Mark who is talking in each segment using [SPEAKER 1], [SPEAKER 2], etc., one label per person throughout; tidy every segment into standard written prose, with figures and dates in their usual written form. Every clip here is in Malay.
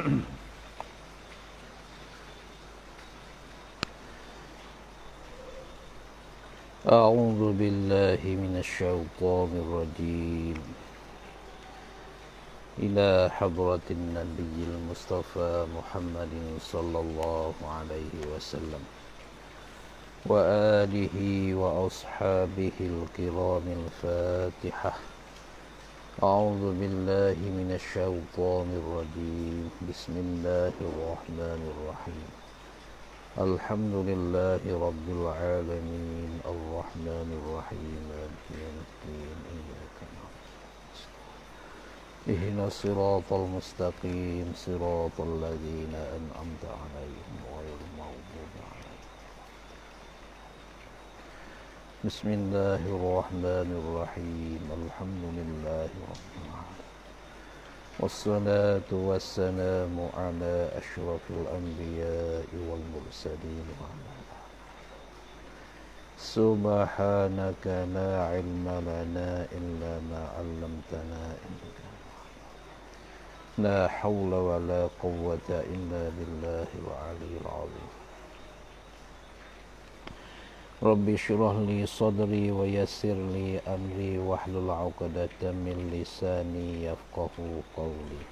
[SPEAKER 1] أعوذ بالله من الشيطان الرجيم إلى حضرة النبي المصطفى محمد صلى الله عليه وسلم وآله وأصحابه الكرام الفاتحة. أعوذ بالله من الشيطان الرجيم بسم الله الرحمن الرحيم الحمد لله رب العالمين الرحمن الرحيم مالك يوم الدين إياك نعبد اهدنا الصراط المستقيم صراط الذين أنعمت عليهم غير المغضوب عليهم. بسم الله الرحمن الرحيم الحمد لله رب العالمين والصلاة والسلام على أشرف الأنبياء والمرسلين وعلى سبحانك لا علم لنا إلا ما علمتنا إنك لا حول ولا قوة إلا بالله العلي العظيم. رب اشرح لي صدري ويسر لي أمري واحلل عقدة من لساني يفقه قولي.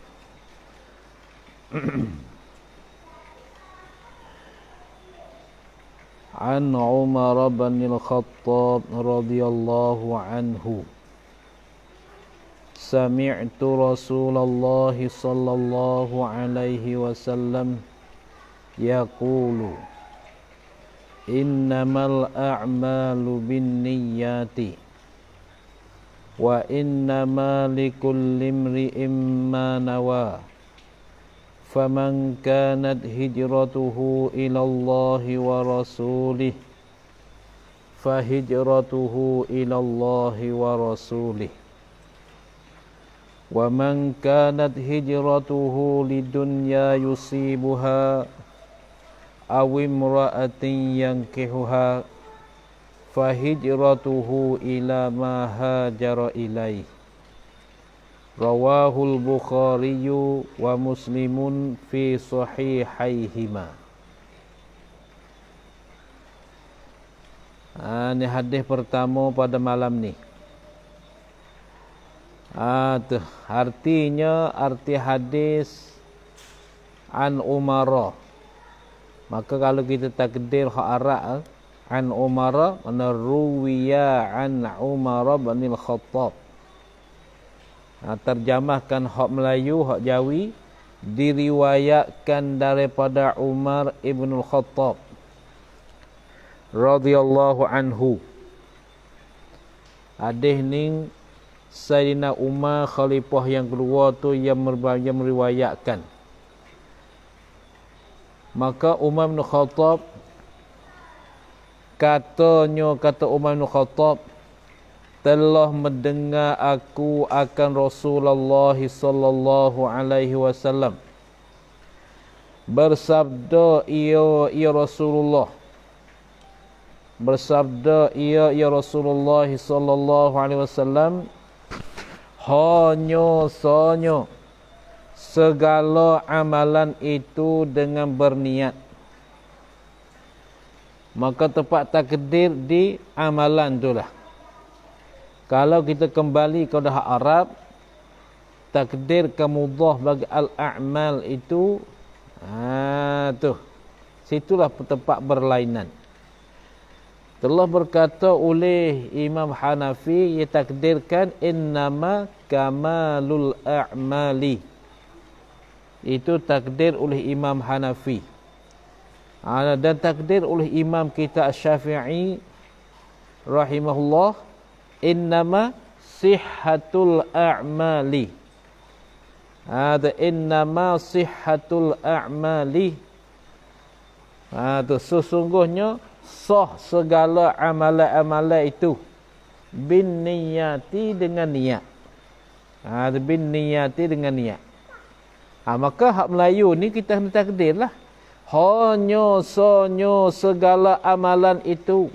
[SPEAKER 1] عن عمر بن الخطاب رضي الله عنه سمعت رسول الله صلى الله عليه وسلم يقول innamal a'malu binniyati wa innama likulli imri'in ma nawa faman kanat hijratuhu ila Allahi wa rasulih fa hijratuhu ila Allahi wa rasulih wa man kanat hijratuhu lidunya yusibuha aw imra'atin yankihuha fahijratuhu ila ma hajara ilaih. Rawahul Bukhari wa Muslimun fi sahihaihima. Ini hadis pertama pada malam ni. Artinya arti hadis an Umar. Maka kalau kita takdir hak Arab an Umar, mana ruwiya an Umar bin Khattab. Terjemahkan hak Melayu, hak Jawi, diriwayatkan daripada Umar ibn Khattab radhiyallahu anhu. Hadis ni Sayyidina Umar khalifah yang kedua tu yang meriwayatkan. Maka Umar bin Khattab kata Umar bin Khattab, telah mendengar aku akan Rasulullah sallallahu alaihi wasallam bersabda, ya Rasulullah, bersabda ya Rasulullah sallallahu alaihi wasallam, hanya segala amalan itu dengan berniat. Maka tepat takdir di amalan itulah. Kalau kita kembali kepada hak Arab, takdir kemudah bagi al-a'mal itu, situlah tempat berlainan. Telah berkata oleh Imam Hanafi, ia takdirkan innama kamalul a'mali. Itu takdir oleh Imam Hanafi. Dan takdir oleh Imam kita Syafi'i rahimahullah, innama sihhatul a'mali. Innama sihhatul a'mali. Sesungguhnya sah segala amalan-amalan itu bin niyati dengan niat. Bin niyati dengan niat. Maka hak Melayu ni kita kena takdir lah. Hanya segala amalan itu.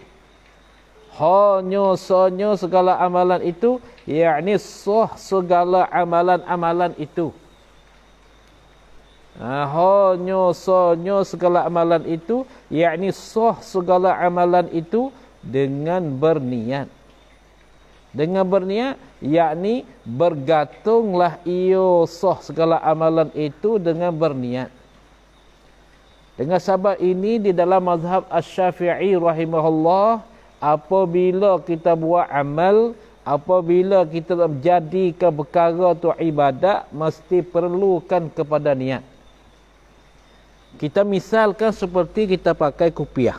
[SPEAKER 1] Hanya segala amalan itu. yakni sah segala amalan-amalan itu. Honyo sonyo segala amalan itu, yakni sah segala amalan itu dengan berniat. Dengan berniat, yakni bergantunglah iyo sah segala amalan itu dengan berniat. Dengan sebab ini di dalam mazhab Asy-Syafi'i rahimahullah, apabila kita buat amal, apabila kita menjadikan perkara tu ibadat, mesti perlukan kepada niat. Kita misalkan seperti kita pakai kopiah.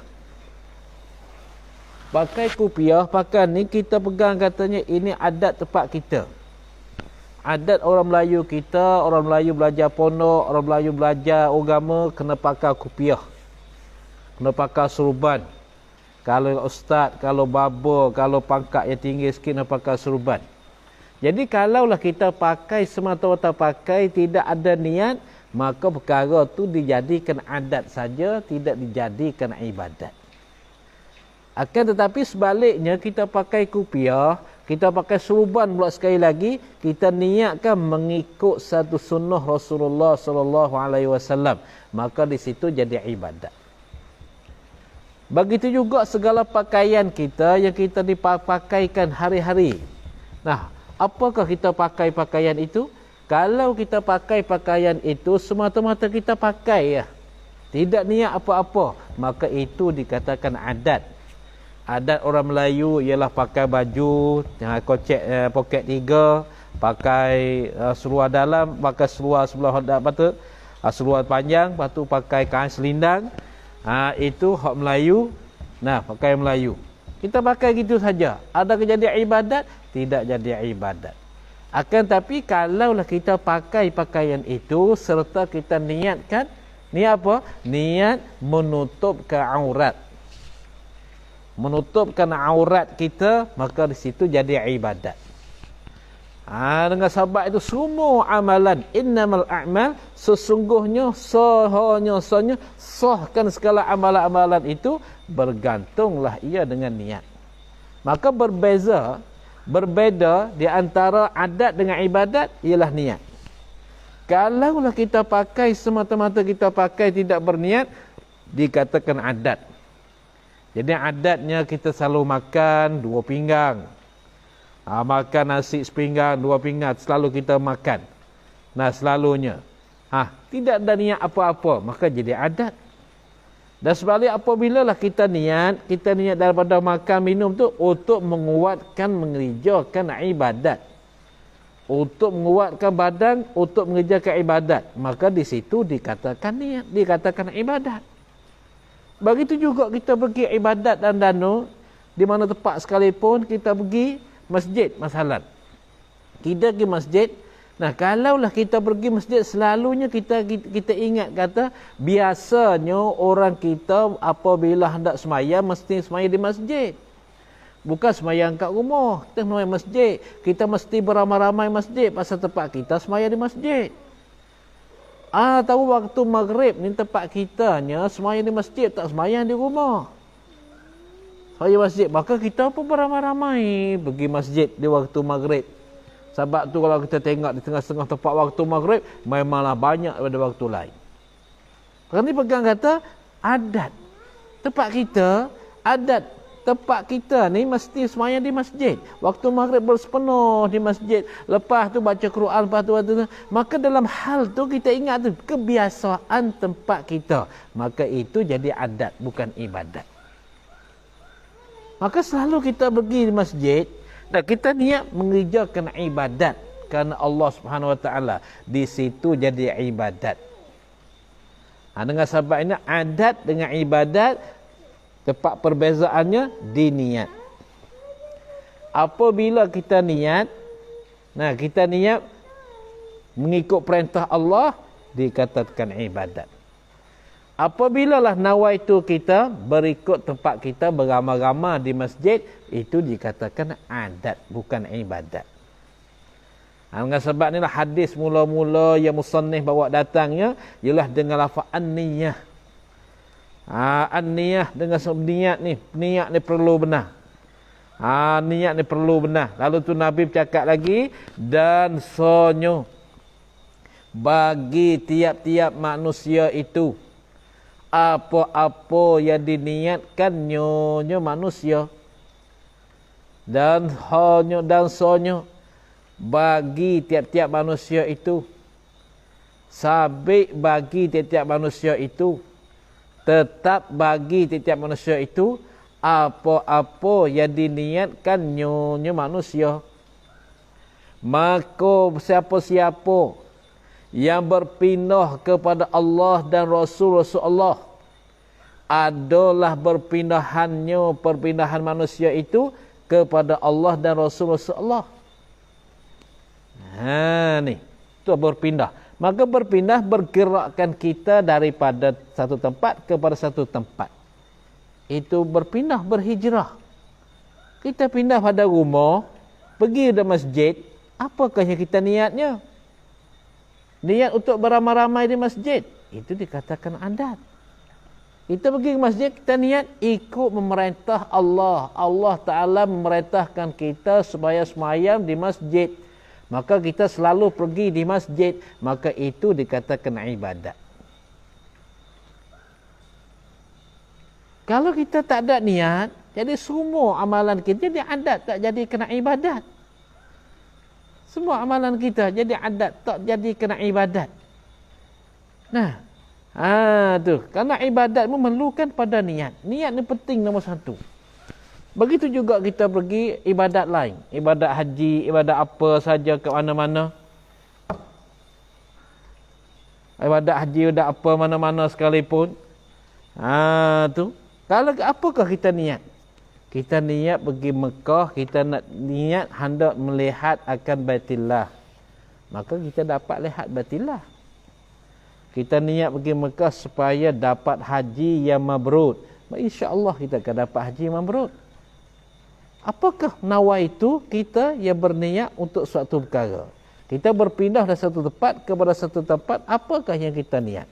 [SPEAKER 1] Pakai kopiah, pakai ni kita pegang katanya ini adat tempat kita. Adat orang Melayu kita, orang Melayu belajar pondok, orang Melayu belajar agama, kena pakai kopiah. Kena pakai surban. Kalau ustaz, kalau baba, kalau pangkat yang tinggi sikit, kena pakai surban. Jadi kalaulah kita pakai semata-mata pakai, tidak ada niat, maka perkara tu dijadikan adat saja, tidak dijadikan ibadat. Akan tetapi sebaliknya, kita pakai kopiah, kita pakai surban pula sekali lagi, kita niatkan mengikut satu sunnah Rasulullah sallallahu alaihi wasallam, maka di situ jadi ibadat. Begitu juga segala pakaian kita yang kita dipakaikan hari-hari. Nah, apakah kita pakai pakaian itu? Kalau kita pakai pakaian itu semata-mata kita pakai ya, tidak niat apa-apa, maka itu dikatakan adat. Adat orang Melayu ialah pakai baju poket 3, pakai seluar dalam, pakai seluar sebelah lepas seluar panjang, lepas tu pakai kain selindang. Itu hak Melayu. Nah, pakai Melayu. Kita pakai gitu saja. Adakah jadi ibadat? Tidak jadi ibadat. Akan tapi kalaulah kita pakai pakaian itu serta kita niatkan, niat apa? Niat menutupkan aurat. Menutupkan aurat kita, maka di situ jadi ibadat. Dengan sebab itu semua amalan, innamal a'mal, sesungguhnya sahnya sahkan segala amalan-amalan itu bergantunglah ia dengan niat. Maka berbeda di antara adat dengan ibadat ialah niat. Kalaulah kita pakai semata-mata kita pakai tidak berniat, dikatakan adat. Jadi adatnya kita selalu makan 2 pinggang. Makan nasi sepinggang, 2 pinggang, selalu kita makan. Nah, selalunya. Tidak ada niat apa-apa, maka jadi adat. Dan sebalik apabila lah kita niat daripada makan minum tu untuk menguatkan, mengerjakan ibadat. Untuk menguatkan badan, untuk mengerjakan ibadat. Maka di situ dikatakan niat, dikatakan ibadat. Begitu juga kita pergi ibadat dan danu, di mana tempat sekalipun kita pergi masjid masalah. Kita pergi masjid. Nah, kalaulah kita pergi masjid, selalunya kita ingat kata biasanya orang kita apabila hendak sembahyang mesti sembahyang di masjid. Bukan sembahyang kat rumah, kita sembahyang masjid. Kita mesti beramai-ramai masjid pasal tempat kita sembahyang di masjid. Tahu waktu maghrib ni tempat kitanya sembahyang di masjid, tak sembahyang di rumah. Sembahyang masjid, maka kita pun beramai-ramai pergi masjid di waktu maghrib. Sebab tu kalau kita tengok di tengah-tengah tempat waktu maghrib, memanglah banyak daripada waktu lain. Kerana pegang kata adat. Tempat kita, adat tempat kita ni mesti sembahyang di masjid. Waktu maghrib bersepenuh di masjid. Lepas tu baca Quran, lepas tu. Maka dalam hal tu kita ingat tu kebiasaan tempat kita. Maka itu jadi adat, bukan ibadat. Maka selalu kita pergi di masjid dan kita niat mengerjakan ibadat kerana Allah Subhanahu Wa Taala. Di situ jadi ibadat. Dengan sebab ini adat dengan ibadat, tempat perbezaannya di niat. Apabila kita niat, kita niat mengikut perintah Allah, dikatakan ibadat. Apabila lah nawaitu kita berikut tempat kita beramai-ramai di masjid, itu dikatakan adat, bukan ibadat. Dengan sebab inilah hadis mula-mula yang musannif bawa datangnya ialah dengan lafaz an-niyah. An-niyah dengan niat ni perlu benar. Niat ni perlu benar. Lalu tu Nabi bercakap lagi, dan sonyo bagi tiap-tiap manusia itu apa-apa yang diniatkannya manusia, dan hanya dan sonyo bagi tiap-tiap manusia itu, sabik bagi tiap-tiap manusia itu, tetap bagi tiap-tiap manusia itu apa-apa yang diniatkannya manusia. Maka siapa-siapa yang berpindah kepada Allah dan Rasulullah adalah perpindahan manusia itu kepada Allah dan Rasulullah. Ni itu berpindah. Maka berpindah, bergerakkan kita daripada satu tempat kepada satu tempat. Itu berpindah, berhijrah. Kita pindah pada rumah, pergi ke masjid. Apakah yang kita niatnya? Niat untuk beramai-ramai di masjid, itu dikatakan adat. Kita pergi ke masjid, kita niat ikut memerintah Allah. Allah Ta'ala memerintahkan kita supaya semayam di masjid. Maka kita selalu pergi di masjid. Maka itu dikatakan ibadat. Kalau kita tak ada niat, jadi semua amalan kita jadi adat, tak jadi kena ibadat. Semua amalan kita jadi adat, tak jadi kena ibadat. Nah, tu. Karena ibadat memerlukan pada niat. Niat ni penting nombor satu. Begitu juga kita pergi ibadat lain. Ibadat haji, ibadat apa saja ke mana-mana. Ibadat haji, ibadat apa mana-mana sekalipun. Tu. Kalau apakah kita niat? Kita niat pergi Mekah, kita nak niat hendak melihat akan Baitillah. Maka kita dapat lihat Baitillah. Kita niat pergi Mekah supaya dapat haji yang mabrur. InsyaAllah kita akan dapat haji yang mabrur. Apakah nawa itu? Kita yang berniat untuk suatu perkara. Kita berpindah dari satu tempat kepada satu tempat. Apakah yang kita niat?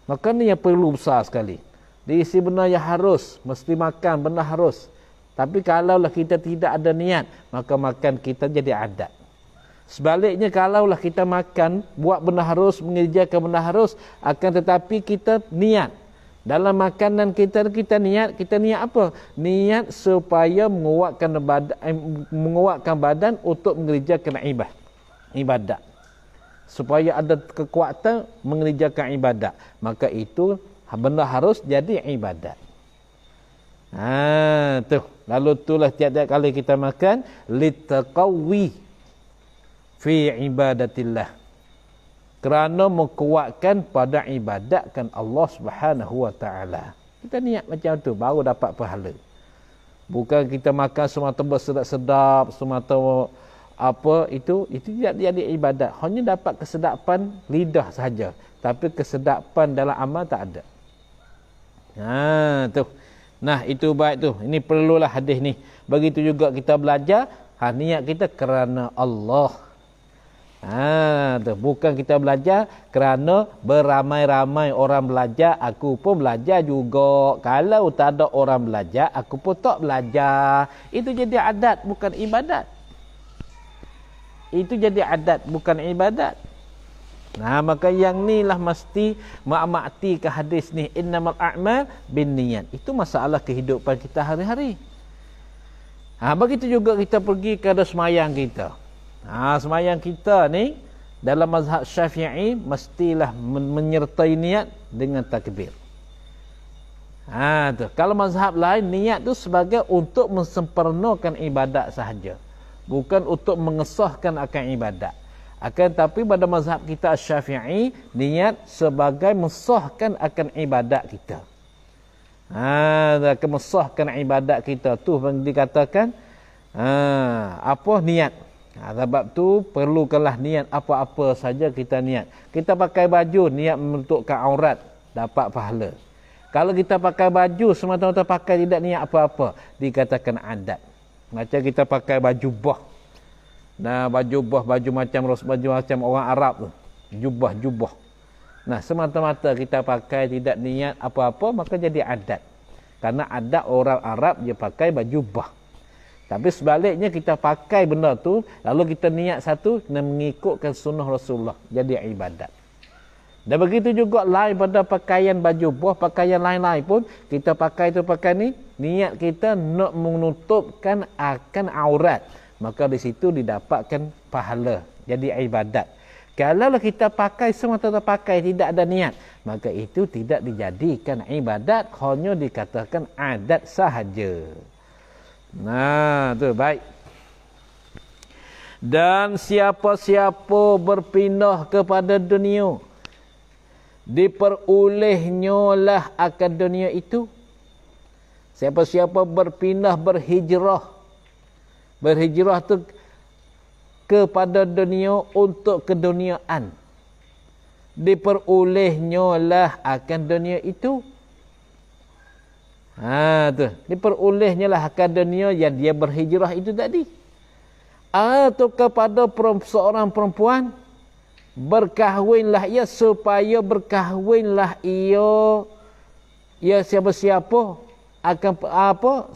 [SPEAKER 1] Maka ni yang perlu besar sekali. Diisi benda yang harus, mesti makan benda harus. Tapi kalaulah kita tidak ada niat, maka makan kita jadi adat. Sebaliknya kalaulah kita makan, buat benda harus, mengerjakan benda harus, akan tetapi kita niat. Dalam makanan kita niat apa? Niat supaya menguatkan badan untuk mengerjakan ibadat. Supaya ada kekuatan mengerjakan ibadat. Maka itu benda harus jadi ibadat. Tu. Lalu itulah tiap-tiap kali kita makan litaqawi fi ibadatillah. Kerana menguatkan pada ibadatkan Allah Subhanahu wa taala. Kita niat macam tu baru dapat pahala. Bukan kita makan semata bersedap-sedap, semata apa itu tidak jadi ibadat. Hanya dapat kesedapan lidah saja, tapi kesedapan dalam amal tak ada. Tu. Nah, itu baik tu. Ini perlulah hadis ni. Begitu juga kita belajar, niat kita kerana Allah. Tu. Bukan kita belajar kerana beramai-ramai orang belajar, aku pun belajar juga. Kalau tak ada orang belajar, aku pun tak belajar. Itu jadi adat, bukan ibadat. Itu jadi adat, bukan ibadat. Nah, maka yang ni lah mesti ma'amati ke hadis ni, innamal a'mal binniyat. Itu masalah kehidupan kita hari-hari. Begitu juga kita pergi ke semayang kita. Semayang kita ni dalam mazhab Syafi'i mestilah menyertai niat dengan takbir. Tu. Kalau mazhab lain, niat tu sebagai untuk mensempurnakan ibadat sahaja, bukan untuk mengesahkan akan ibadat. Akan tapi pada mazhab kita Syafi'i, niat sebagai mensahkan akan ibadat kita. Akan mensahkan ibadat kita tu dikatakan apa niat. Sebab tu perlukanlah niat apa-apa saja kita niat. Kita pakai baju niat menutupkan aurat, dapat pahala. Kalau kita pakai baju semata-mata pakai tidak niat apa-apa, dikatakan adat. Macam kita pakai baju bah. Nah, baju macam orang Arab tu. Jubah. Nah, semata-mata kita pakai tidak niat apa-apa, maka jadi adat. Karena adat orang Arab dia pakai baju bah. Tapi sebaliknya kita pakai benda tu, lalu kita niat satu, kena mengikutkan sunnah Rasulullah. Jadi ibadat. Dan begitu juga lain pada pakaian baju buah, pakaian lain-lain pun, kita pakai tu pakai ni, niat kita nak menutupkan akan aurat. Maka di situ didapatkan pahala. Jadi ibadat. Kalau kita pakai semata-mata pakai, tidak ada niat, maka itu tidak dijadikan ibadat, hanya dikatakan adat sahaja. Nah, tu baik. Dan siapa-siapa berpindah kepada dunia, diperolehnya lah akan dunia itu. Siapa-siapa berpindah, berhijrah. Berhijrah tu kepada dunia untuk keduniaan. Diperolehnya lah akan dunia itu. Tu. Diperolehnya lah akan dunia yang dia berhijrah itu tadi. Atau kepada seorang perempuan, berkahwinlah ia supaya berkahwinlah ia siapa-siapa akan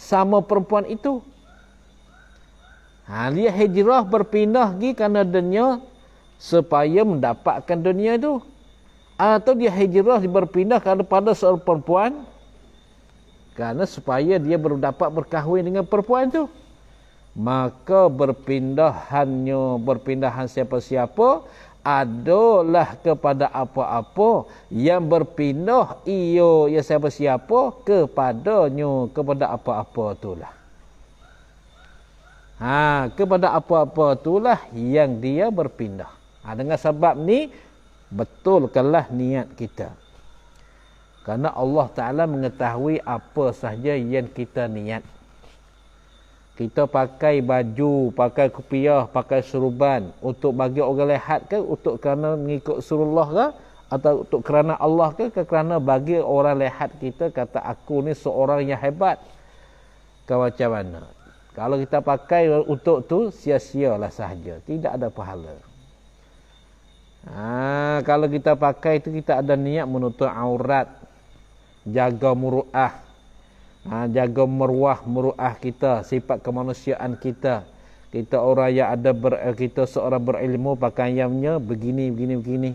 [SPEAKER 1] sama perempuan itu. Dia hijrah berpindah pergi kerana dunia supaya mendapatkan dunia itu. Atau dia hijrah berpindah kepada seorang perempuan kerana supaya dia dapat berkahwin dengan perempuan itu. Maka berpindahan siapa-siapa adalah kepada apa-apa yang berpindah ya siapa-siapa kepadanya, kepada apa-apa itulah. Kepada apa-apa itulah yang dia berpindah. Dengan sebab ni betulkanlah niat kita. Kerana Allah Ta'ala mengetahui apa sahaja yang kita niat. Kita pakai baju, pakai kopiah, pakai serban untuk bagi orang lihat ke, untuk kerana mengikut Rasulullah ke, atau untuk kerana Allah ke kerana bagi orang lihat kita kata aku ni seorang yang hebat ke macam mana. Kalau kita pakai untuk tu, sia-sialah sahaja. Tidak ada pahala. Kalau kita pakai itu, kita ada niat menutup aurat. Jaga muru'ah. Jaga muru'ah kita. Sifat kemanusiaan kita. Kita orang yang ada, kita seorang berilmu, pakaiannya begini.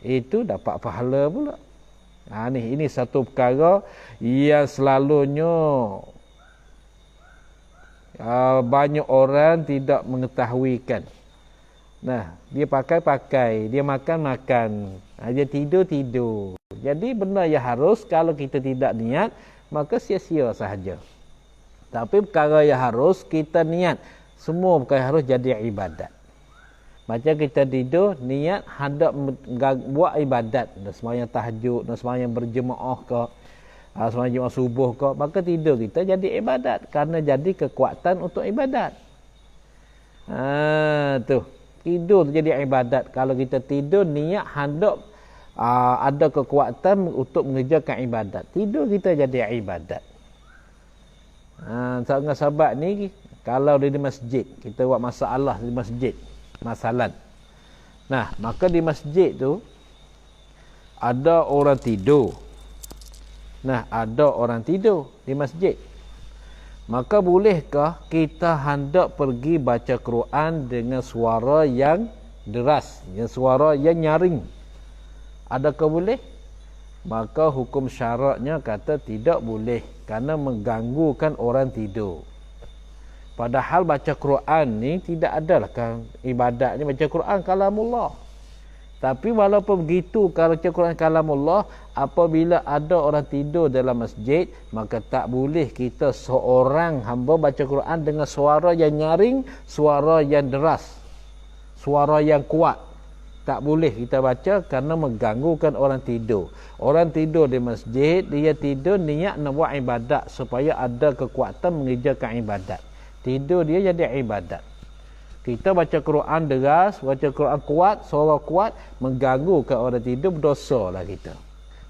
[SPEAKER 1] Itu dapat pahala pula. Ini satu perkara yang selalunya banyak orang tidak mengetahuikan. Dia pakai, dia makan, dia tidur. Jadi benda yang harus, kalau kita tidak niat, maka sia-sia sahaja. Tapi perkara yang harus kita niat, semua perkara harus jadi ibadat. Macam kita tidur, niat hendak buat ibadat, sembahyang tahajud, sembahyang berjemaah ke, sembahyang jemaah subuh ke, maka tidur kita jadi ibadat, kerana jadi kekuatan untuk ibadat. Tidur jadi ibadat. Kalau kita tidur niat hendak ada kekuatan untuk mengerjakan ibadat, tidur kita jadi ibadat. Sangat sahabat ni, kalau di masjid kita buat masalah di masjid, masalan, maka di masjid tu ada orang tidur. Ada orang tidur di masjid. Maka bolehkah kita hendak pergi baca Quran dengan suara yang deras, suara yang nyaring? Adakah boleh? Maka hukum syaraknya kata tidak boleh, kerana mengganggukan orang tidur. Padahal baca Quran ni tidak adalah kan ibadatnya baca Quran kalamullah. Tapi walaupun begitu, kalau baca Quran kalamullah, apabila ada orang tidur dalam masjid, maka tak boleh kita seorang hamba baca Quran dengan suara yang nyaring, suara yang deras, suara yang kuat. Tak boleh kita baca kerana mengganggukan orang tidur. Orang tidur di masjid, dia tidur niat nak buat ibadat supaya ada kekuatan mengerjakan ibadat. Tidur dia jadi ibadat. Kita baca Quran deras, baca Quran kuat, suara kuat, mengganggukan orang tidur, berdosa lah kita.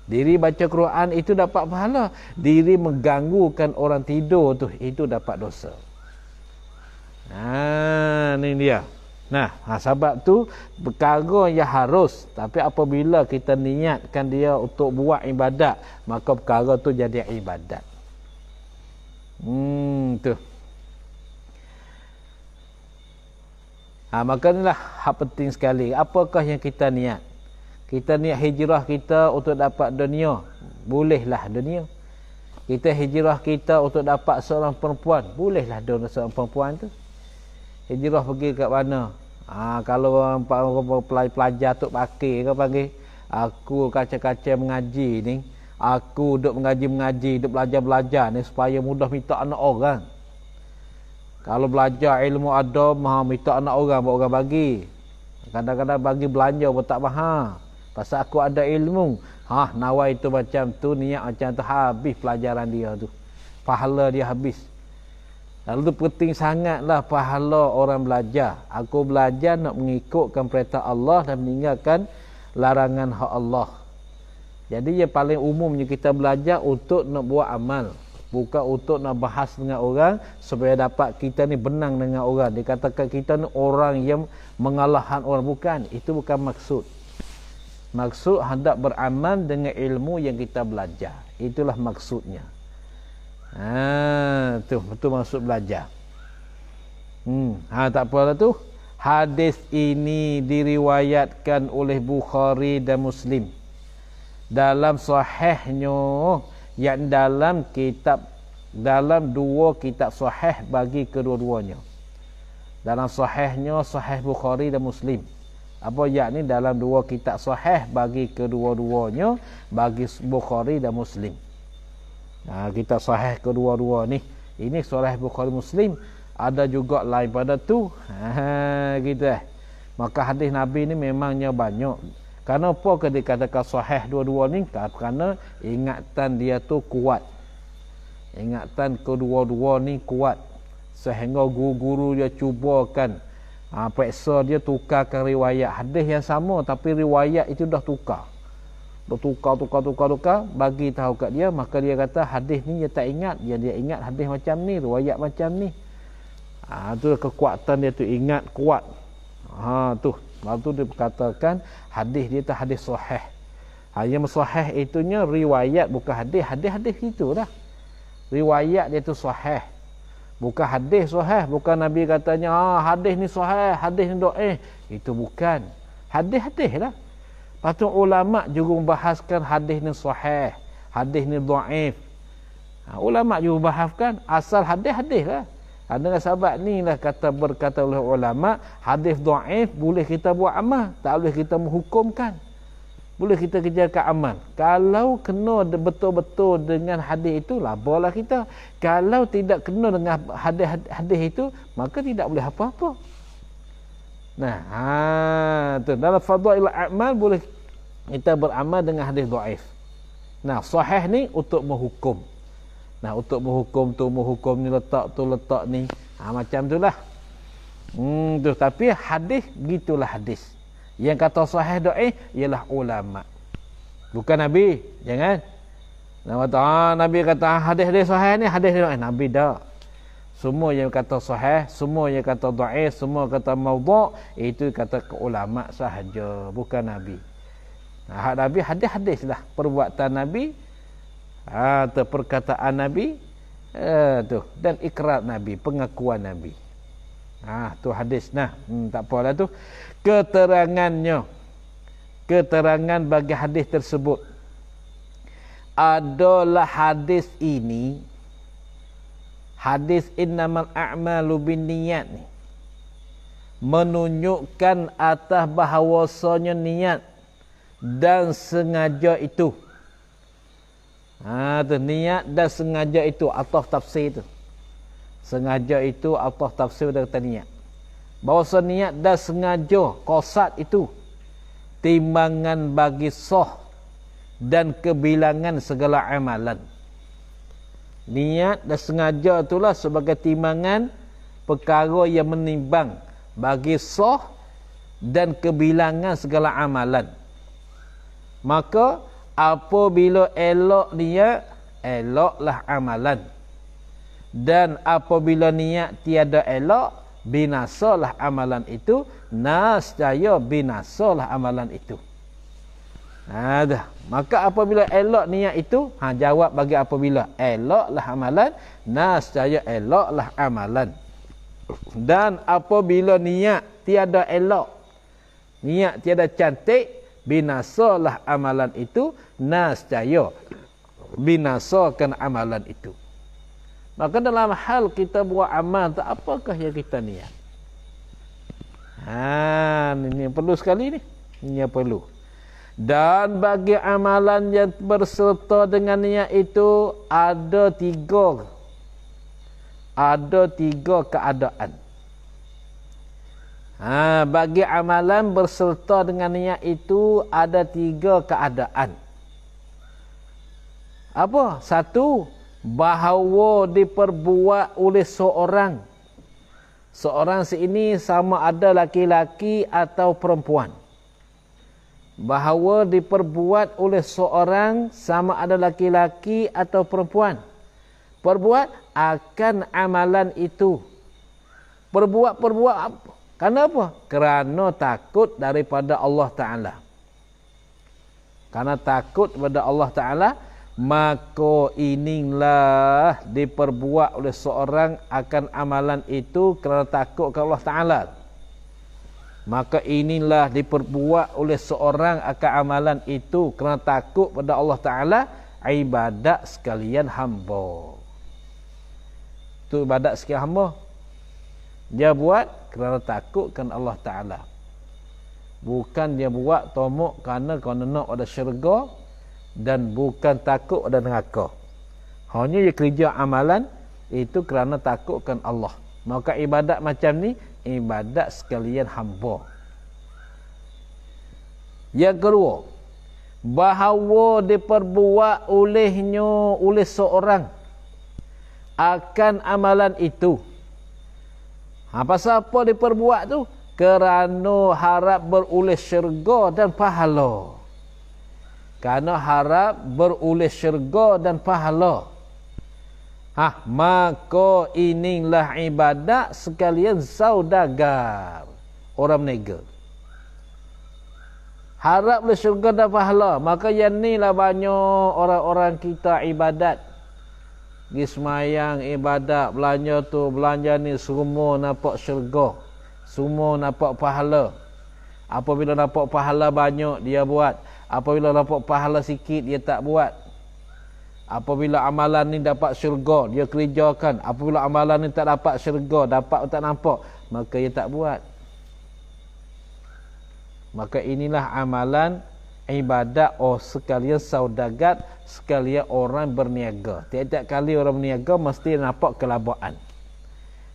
[SPEAKER 1] Diri baca Quran itu dapat pahala, diri mengganggukan orang tidur tu, itu dapat dosa. Ni dia. Sebab tu perkara yang harus, tapi apabila kita niatkan dia untuk buat ibadat, maka perkara tu jadi ibadat. Tu. Maka inilah hak penting sekali. Apakah yang kita niat? Kita niat hijrah kita untuk dapat dunia. Bolehlah dunia. Kita hijrah kita untuk dapat seorang perempuan. Bolehlah dunia seorang perempuan tu. Hijrah pergi kat mana? Kalau orang pelajar tu pakai kau panggil, aku kaca-kaca mengaji ni, aku duk mengaji, duk belajar ni supaya mudah minta anak orang. Kalau belajar ilmu ada, minta anak orang, buat orang bagi. Kadang-kadang bagi belanja pun tak faham. Pasal aku ada ilmu. Nawai tu macam tu, niat macam tu, habis pelajaran dia tu. Pahala dia habis. Lalu tu penting sangatlah pahala orang belajar. Aku belajar nak mengikutkan perintah Allah dan meninggalkan larangan hak Allah. Jadi yang paling umumnya kita belajar untuk nak buat amal. Bukan untuk nak bahas dengan orang supaya dapat kita ni benang dengan orang. Dikatakan kita ni orang yang mengalahkan orang. Bukan. Itu bukan maksud. Maksud hendak beramal dengan ilmu yang kita belajar. Itulah maksudnya. Tu betul maksud belajar. Tak apalah tu. Hadis ini diriwayatkan oleh Bukhari dan Muslim dalam sahihnya, yang dalam dua kitab sahih bagi kedua-duanya. Dalam sahihnya, sahih Bukhari dan Muslim. Apa yakni dalam dua kitab sahih bagi kedua-duanya, bagi Bukhari dan Muslim. Kitab sahih kedua-dua ni. Ini sahih Bukhari Muslim. Ada juga lain pada tu. Gitu Maka hadis Nabi ni memangnya banyak. Kenapa dikatakan sahih dua-dua ni? Kerana ingatan dia tu kuat. Ingatan kedua-dua ni kuat. Sehingga guru-guru dia cubakan periksa dia tukarkan riwayat hadis yang sama, tapi riwayat itu dah tukar. Tukar bagi tahu kat dia. Maka dia kata hadis ni dia tak ingat. Dia ingat hadis macam ni, riwayat macam ni. Tu kekuatan dia tu, ingat kuat. Tu. Lalu tu dia katakan hadis dia tu hadis sahih. Yang sahih itunya riwayat, bukan hadis. Hadis itu dah. Riwayat dia tu sahih. Bukan hadis sahih. Bukan Nabi katanya hadis ni sahih, hadis ni dhaif. Itu bukan. Hadis lah. Patut ulama juga membahaskan hadis ni sahih, hadis ni dhaif. Ulama juga bahaskan asal hadis lah. Dengan sebab ni lah berkata oleh ulama, hadis dhaif boleh kita buat amal, tak boleh kita menghukumkan. Boleh kita kerjakan amal. Kalau kena betul-betul dengan hadis itu, labarlah kita. Kalau tidak kena dengan hadis itu, maka tidak boleh apa-apa. Tu dalam fadail amal boleh kita beramal dengan hadis dhaif. Sahih ni untuk menghukum. Untuk menghukum ni letak ni. Macam itulah. Tapi hadis gitulah hadis. Yang kata sahih dhaif ialah ulama. Bukan Nabi. Jangan. Nabi kata hadis sahih ni, hadis dhaif. Nabi dah. Semua yang kata sahih, semua yang kata dhaif, semua kata maudhu', itu kata ke ulama sahaja, bukan Nabi. Hak Nabi hadis-hadis lah. Perbuatan Nabi, atau perkataan Nabi, dan ikrar Nabi, pengakuan Nabi. Tu hadis. Tak apalah tu. Keterangan bagi hadis tersebut adalah hadis ini, hadis innamal a'malu binniyat ni, menunjukkan atas bahawasanya niat dan sengaja itu. Tu niat dan sengaja itu ataf tafsir itu. Sengaja itu ataf tafsir dari kata niat. Bahawasa niat dan sengaja, qasad itu timbangan bagi sah dan kebilangan segala amalan. Niat dan sengaja itulah sebagai timbangan perkara yang menimbang bagi sah dan kebilangan segala amalan. Maka apabila elok niat, eloklah amalan. Dan apabila niat tiada elok, binasalah amalan itu. Nascaya binasalah amalan itu. Dah. Maka apabila elok niat itu, jawab bagi apabila eloklah amalan, nescaya eloklah amalan. Dan apabila niat tiada elok, niat tiada cantik, binasalah amalan itu, nescaya binasakan amalan itu. Maka dalam hal kita buat amal, tak apakah yang kita niat? Ini perlu sekali ni. Ini yang perlu. Dan bagi amalan yang berserta dengan niat itu ada tiga keadaan. Bagi amalan berserta dengan niat itu ada tiga keadaan. Apa? Satu, bahawa diperbuat oleh seorang. Seorang ini sama ada laki-laki atau perempuan. Bahawa diperbuat oleh seorang sama ada laki-laki atau perempuan. Perbuat akan amalan itu. Perbuat apa? Kenapa? Kerana takut daripada Allah Ta'ala. Karena takut kepada Allah Ta'ala, maka inilah diperbuat oleh seorang akan amalan itu kerana takut kepada Allah Ta'ala. Maka inilah diperbuat oleh seorang akan amalan itu kerana takut pada Allah Ta'ala, ibadat sekalian hamba. Itu ibadat sekalian hamba. Dia buat kerana takutkan Allah Ta'ala. Bukan dia buat tomok kerana nak ada syurga, dan bukan takut pada neraka. Hanya dia kerja amalan itu kerana takutkan Allah. Maka ibadat macam ni ibadat sekalian hamba. Yang kedua, bahawa diperbuat oleh seorang akan amalan itu. Pasal apa diperbuat tu? Kerana harap beroleh syurga dan pahala. Kerana harap beroleh syurga dan pahala. Maka inilah ibadat sekalian saudagar. Orang berniaga. Harap oleh syurga dan pahala. Maka yang ni lah banyak orang-orang kita ibadat. Pergi semayang, ibadat, belanja tu, belanja ni, semua nampak syurga. Semua nampak pahala. Apabila nampak pahala banyak, dia buat. Apabila nampak pahala sikit, dia tak buat. Apabila amalan ni dapat syurga, dia kerjakan. Apabila amalan ni tak dapat syurga, dapat tak nampak, maka dia tak buat. Maka inilah amalan ibadat sekalian saudagat, sekalian orang berniaga. Tiap-tiap kali orang berniaga mesti nampak kelabaan.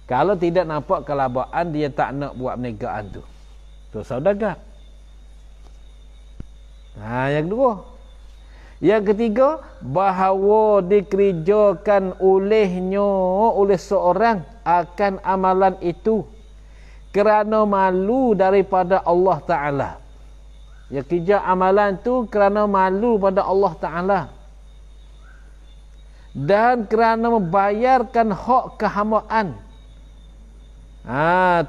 [SPEAKER 1] Kalau tidak nampak kelabaan, dia tak nak buat perniagaan tu. Tu saudagat. Yang kedua. Yang ketiga, bahawa dikerjakan oleh seorang akan amalan itu kerana malu daripada Allah Ta'ala. Yang kerja amalan tu kerana malu pada Allah Ta'ala. Dan kerana membayarkan hak kehambaan.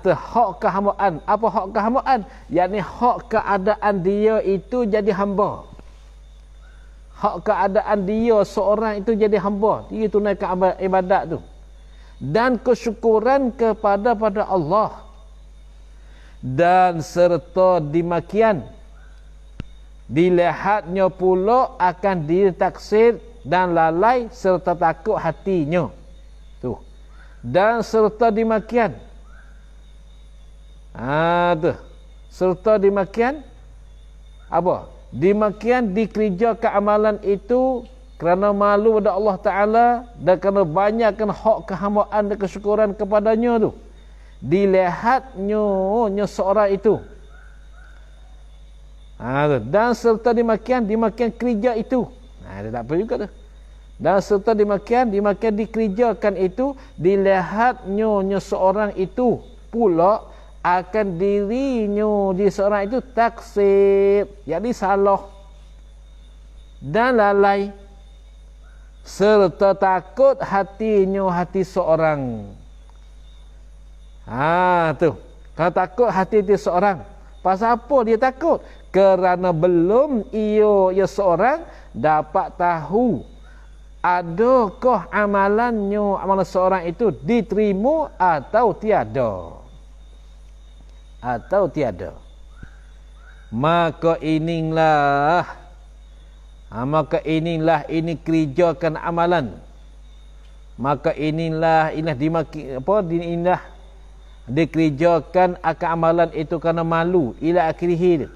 [SPEAKER 1] Tu hak kehambaan. Apa hak kehambaan? Yakni hak keadaan dia itu jadi hamba. Hak keadaan dia seorang itu jadi hamba. Dia tunaikan ibadat tu. Dan kesyukuran kepada Allah. Dan serta demikian dilihatnya pula akan ditaksir dan lalai serta takut hatinya. Tu. Dan serta demikian. Tu. Serta demikian apa? Demikian dikerjakan amalan itu kerana malu pada Allah Ta'ala dan kerana banyakkan hak kehambaan dan kesyukuran kepadanya tu. Dilihatnya seorang itu. Dan serta demikian kerja itu. Dia tak apa juga tu. Dan serta demikian dikerjakan itu, dilihatnya seorang itu pula akan dirinya di seorang itu taksir, jadi salah dan lalai serta takut hati seorang. Tu. Kalau takut hati seorang, pasal apa dia takut? kerana belum ia seorang dapat tahu adakah amalan seorang itu diterima atau tiada. Maka inilah ini kerjakan amalan. Maka inilah dikerjakan akan amalan itu kerana malu ila akhirih,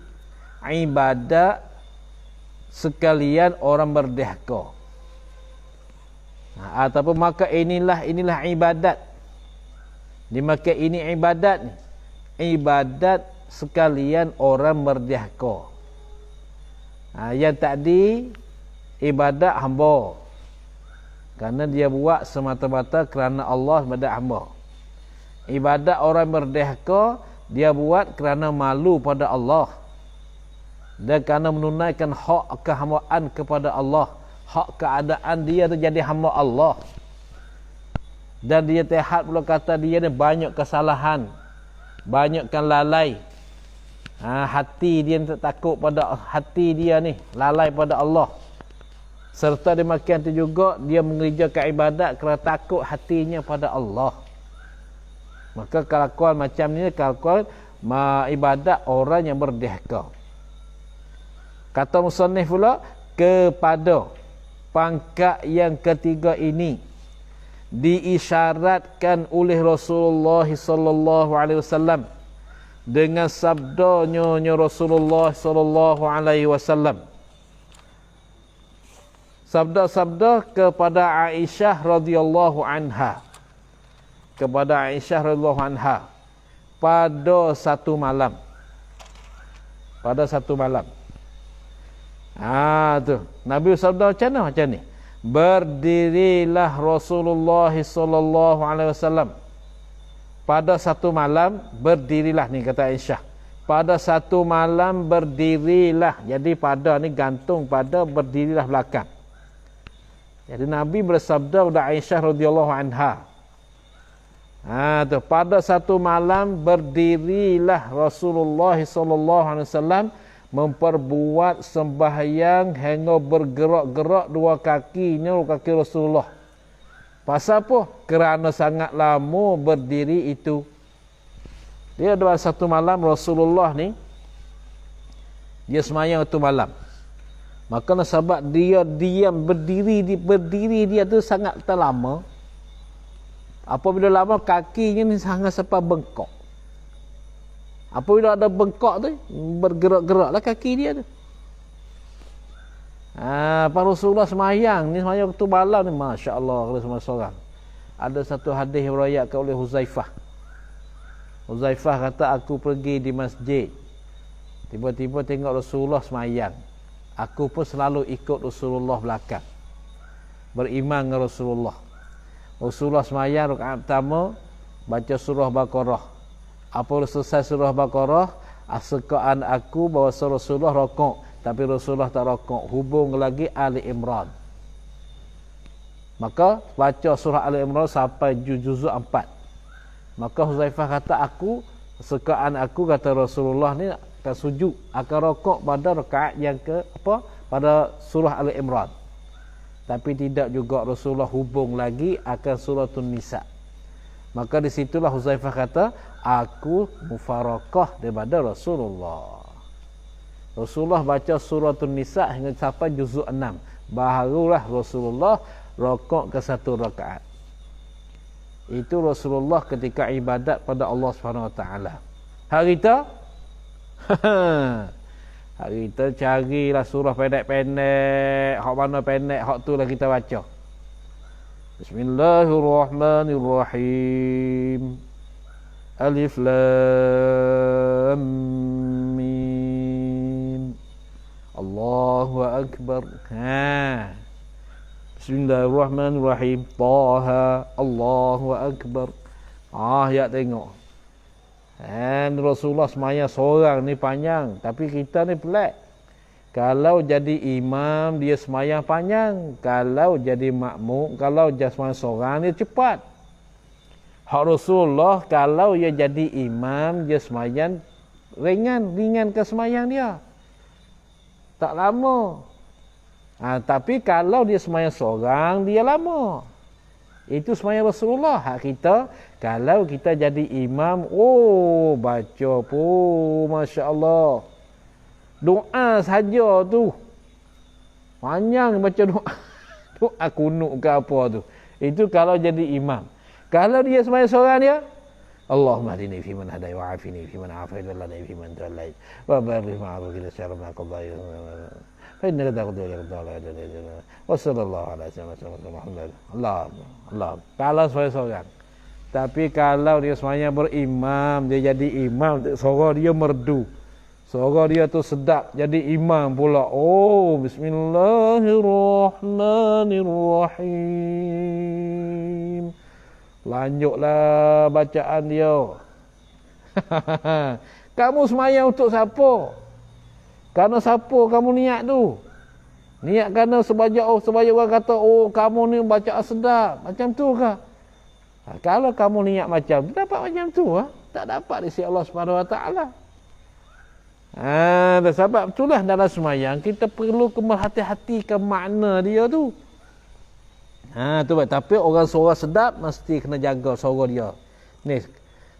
[SPEAKER 1] ibadat sekalian orang berdehka. Ataupun maka inilah ibadat. Maka ini ibadat ni, ibadat sekalian orang berdehka. Yang tadi ibadat hamba, kerana dia buat semata-mata kerana Allah ibadat hamba. Ibadat orang berdehka dia buat kerana malu pada Allah dan kerana menunaikan hak kehambaan kepada Allah, hak keadaan dia tu jadi hamba Allah. Dan dia terhad pula kata dia ni banyak kesalahan, banyakkan lalai. Hati dia tak takut pada hati dia ni, lalai pada Allah. Serta demikian tu juga dia mengerjakan ibadat kerana takut hatinya pada Allah. Maka kelakuan macam ni kelakuan ibadat orang yang berdehka. Kata musannif pula, kepada pangkat yang ketiga ini diisyaratkan oleh Rasulullah sallallahu alaihi wasallam dengan sabdanya Rasulullah sallallahu alaihi wasallam. Sabda-sabda kepada Aisyah radhiyallahu anha. Kepada Aisyah radhiyallahu anha pada satu malam. Tu Nabi sabda macam ni. Berdirilah Rasulullah sallallahu alaihi wasallam pada satu malam, berdirilah ni kata Aisyah. Pada satu malam berdirilah. Jadi pada ni gantung pada, berdirilah belakang. Jadi Nabi bersabda kepada Aisyah radhiyallahu anha. Pada satu malam berdirilah Rasulullah sallallahu alaihi wasallam memperbuat sembahyang hingga bergerak-gerak dua kaki Rasulullah. Pasal apa? Kerana sangat lama berdiri itu. Dia dalam satu malam Rasulullah ni dia sembahyang itu malam. Maka sebab dia diam berdiri dia tu sangat terlama. Apabila lama kakinya ni sangat sampai bengkok. Apabila ada bengkok tu bergerak-geraklah kaki dia tu. Pak Rasulullah semayang waktu malam ni, masya-Allah, kalau semua seorang. Ada satu hadis riwayatkan oleh Huzaifah. Huzaifah kata, aku pergi di masjid. Tiba-tiba tengok Rasulullah semayang. Aku pun selalu ikut Rasulullah belakang. Beriman dengan Rasulullah. Rasulullah semayang rakaat pertama baca surah Baqarah. Apabila selesai surah Baqarah, asekaan aku bahawa Rasulullah rokok, tapi Rasulullah tak rokok, hubung lagi Ali Imran. Maka baca surah Ali Imran sampai juzuk 4. Maka Huzaifah kata, sekaan aku kata Rasulullah ni akan sujud, akan rokok pada rakaat yang pada surah Ali Imran. Tapi tidak juga Rasulullah hubung lagi akan suratun Nisa. Maka disitulah Huzaifah kata, aku mufarakah daripada Rasulullah. Rasulullah baca suratun Nisa hingga sampai juzuk 6. Barulah Rasulullah rokok ke satu rakaat. Itu Rasulullah ketika ibadat pada Allah Subhanahu Wa Taala. Hari itu hari kita carilah surah pendek-pendek, hak mana pendek, hak tu lah kita baca. Bismillahirrahmanirrahim. Alif Lam Mim. Allahu Akbar. Bismillahirrahmanirrahim. Taha. Allahu Akbar. Ya tengok. Rasulullah semayang seorang ni panjang, tapi kita ni pelik. Kalau jadi imam dia semayang panjang, kalau jadi makmum, kalau dia semayang seorang dia cepat. Hak Rasulullah kalau dia jadi imam dia semayang ringan ke semayang dia. Tak lama. Tapi kalau dia sembahyang seorang, dia lama. Itu sembahyang Rasulullah. Hak kita, kalau kita jadi imam, baca pun Masya Allah. Doa saja tu. Panjang baca doa. Doa kunut ke apa tu. Itu kalau jadi imam. Kalau dia sembahyang seorang dia, Allahumma hadini fi man hadai wa afini fi man afait wa lana fi man tawallait wa barik ma'ruf ila syarra ma qadai fa innaka taqdi wa taqdi wa sallallahu ala sayyidina Muhammad. Allah. Kalau sembahyang seorang. Tapi kalau dia sembahyang berimam, dia jadi imam, suara dia merdu. Suara dia tu sedap, jadi imam pula. Bismillahirrahmanirrahim. Lanjutlah bacaan dia. Kamu sembahyang untuk siapa? Kerana siapa kamu niat tu? Niat kerana sebanyak orang kata, kamu ni bacaan sedap. Macam tu ke? Kalau kamu niat macam tu, dapat macam tu. Tak dapat di sisi Allah Subhanahu Wa Taala. Sebab itulah dalam sembahyang kita perlu kemerhati-hatikan makna dia tu. Tapi orang suara sedap mesti kena jaga suara dia. Ni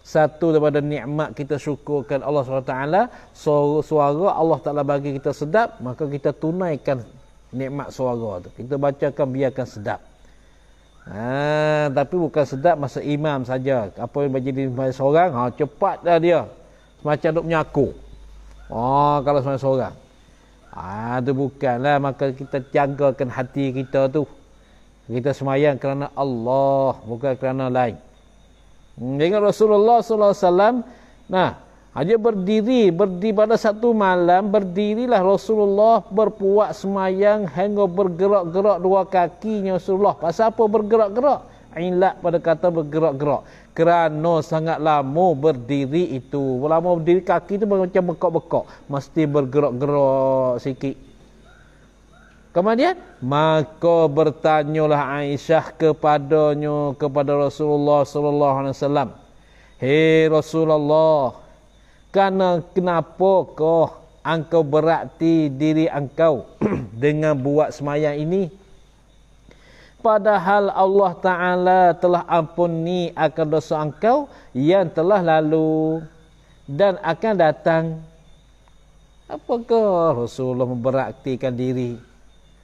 [SPEAKER 1] satu daripada nikmat kita syukurkan Allah SWT. Suara Allah Taala bagi kita sedap, maka kita tunaikan nikmat suara tu. Kita bacakan biarkan sedap. Tapi bukan sedap masa imam saja. Apa yang jadi seorang, cepat dah dia. Macam duk menyaku. Kalau seorang. Tu bukanlah. Maka kita jagakan hati kita tu. Kita sembahyang kerana Allah, bukan kerana lain. Dengan Rasulullah SAW, dia berdiri pada satu malam, berdirilah Rasulullah berpuak sembahyang hingga bergerak-gerak dua kakinya Rasulullah. Pasal apa bergerak-gerak? Ilat pada kata bergerak-gerak. Kerana sangat lama berdiri itu. Lama berdiri kaki itu macam bekok-bekok. Mesti bergerak-gerak sikit. Kemudian, maka bertanyalah Aisyah kepada Rasulullah SAW. Hei Rasulullah, kenapa engkau berakti diri engkau dengan buat sembahyang ini? Padahal Allah Ta'ala telah ampuni akan dosa engkau yang telah lalu dan akan datang. Apakah Rasulullah memberaktikan diri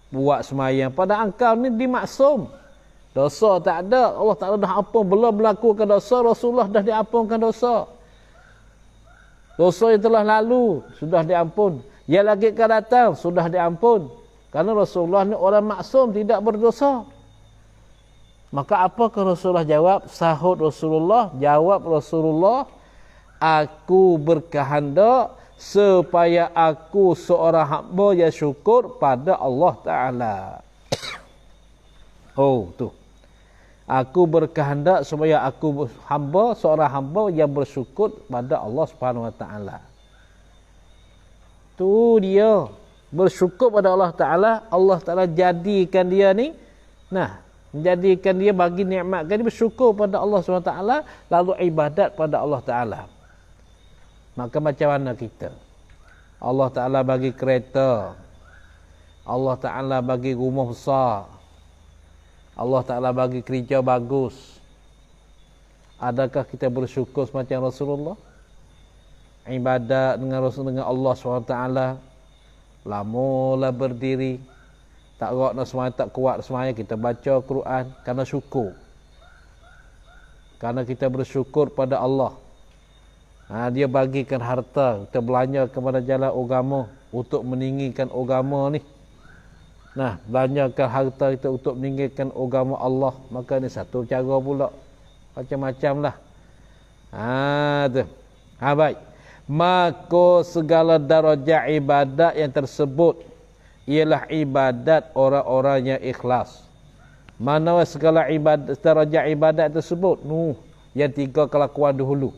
[SPEAKER 1] buat sembahyang? Pada engkau ni dimaksum. Dosa tak ada. Allah Ta'ala dah ampun. Belum melakukan dosa, Rasulullah dah diampunkan dosa. Dosa yang telah lalu sudah diampun. Yang lagi akan datang sudah diampun. Kerana Rasulullah ni orang maksum, tidak berdosa. Maka apakah Rasulullah jawab? Sahut Rasulullah, jawab Rasulullah, aku berkehendak supaya aku seorang hamba yang syukur pada Allah Ta'ala. Tu. Aku berkehendak supaya aku seorang hamba yang bersyukur pada Allah Subhanahu Wa Ta'ala. Tu dia. Bersyukur pada Allah Ta'ala. Allah Ta'ala jadikan dia ni. Menjadikan dia bagi nikmatkan dia bersyukur pada Allah SWT, lalu ibadat pada Allah Ta'ala. Maka macam mana kita? Allah Ta'ala bagi kereta, Allah Ta'ala bagi rumah besar, Allah Ta'ala bagi kerja bagus. Adakah kita bersyukur semacam Rasulullah? Ibadat dengan Allah SWT, lamalah berdiri, tak kuat nak sembahyang, tak kuat sembahyang, kita baca Quran kerana syukur. Kerana kita bersyukur pada Allah. Dia bagikan harta, kita belanja kepada jalan agama untuk meninggikan agama ni. Belanjakan harta kita untuk meninggikan agama Allah. Maka ni satu cara pula. Macam-macam lah. Baik. Maka segala darajat ibadat yang tersebut ialah ibadat orang-orang yang ikhlas. Mana segala ibadat, darajat ibadat tersebut? Yang tiga kelakuan dahulu.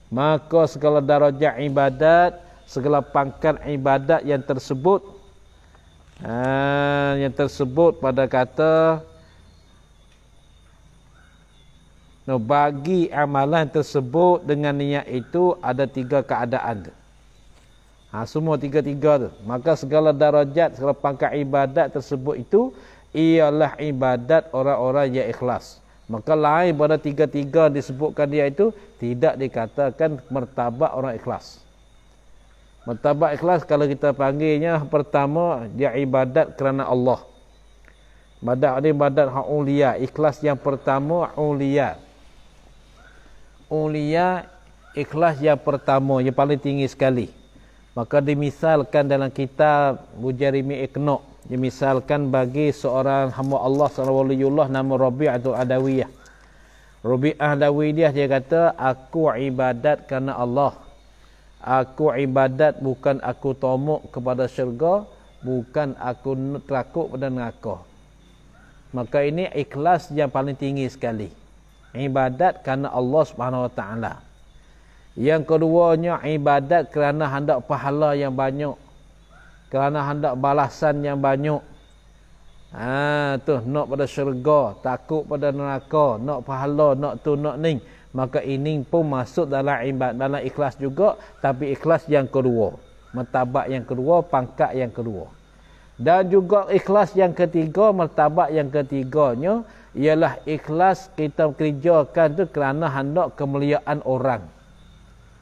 [SPEAKER 1] Maka segala darajat ibadat, segala pangkat ibadat yang tersebut, pada kata bagi amalan tersebut dengan niat itu ada tiga keadaan. Semua tiga-tiga tu. Maka segala darajat, segala pangkat ibadat tersebut itu ialah ibadat orang-orang yang ikhlas. Maka lain pada tiga-tiga disebutkan dia itu tidak dikatakan martabat orang ikhlas. Martabat ikhlas kalau kita panggilnya pertama dia ibadat kerana Allah. Ibadat hak ulia. Ikhlas yang pertama ulia. Ulia ikhlas yang pertama yang paling tinggi sekali. Maka dimisalkan dalam kitab Bujarimi Iqna', dimisalkan bagi seorang hamba Allah seorang waliullah nama Rabi'atul Adawiyah. Rabi'ah Adawiyah dia kata, aku ibadat kerana Allah. Aku ibadat bukan aku tomok kepada syurga, bukan aku takut pada neraka. Maka ini ikhlas yang paling tinggi sekali. Ibadat kerana Allah Subhanahu Wa Taala. Yang keduanya ibadat kerana hendak pahala yang banyak, kerana hendak balasan yang banyak. Tu nak pada syurga, takut pada neraka, nak pahala, nak tu, nak ni. Maka ini pun masuk dalam ibadat, dalam ikhlas juga, tapi ikhlas yang kedua. Martabat yang kedua, pangkat yang kedua. Dan juga ikhlas yang ketiga, martabat yang ketiganya ialah ikhlas kita kerjakan tu kerana hendak kemuliaan orang.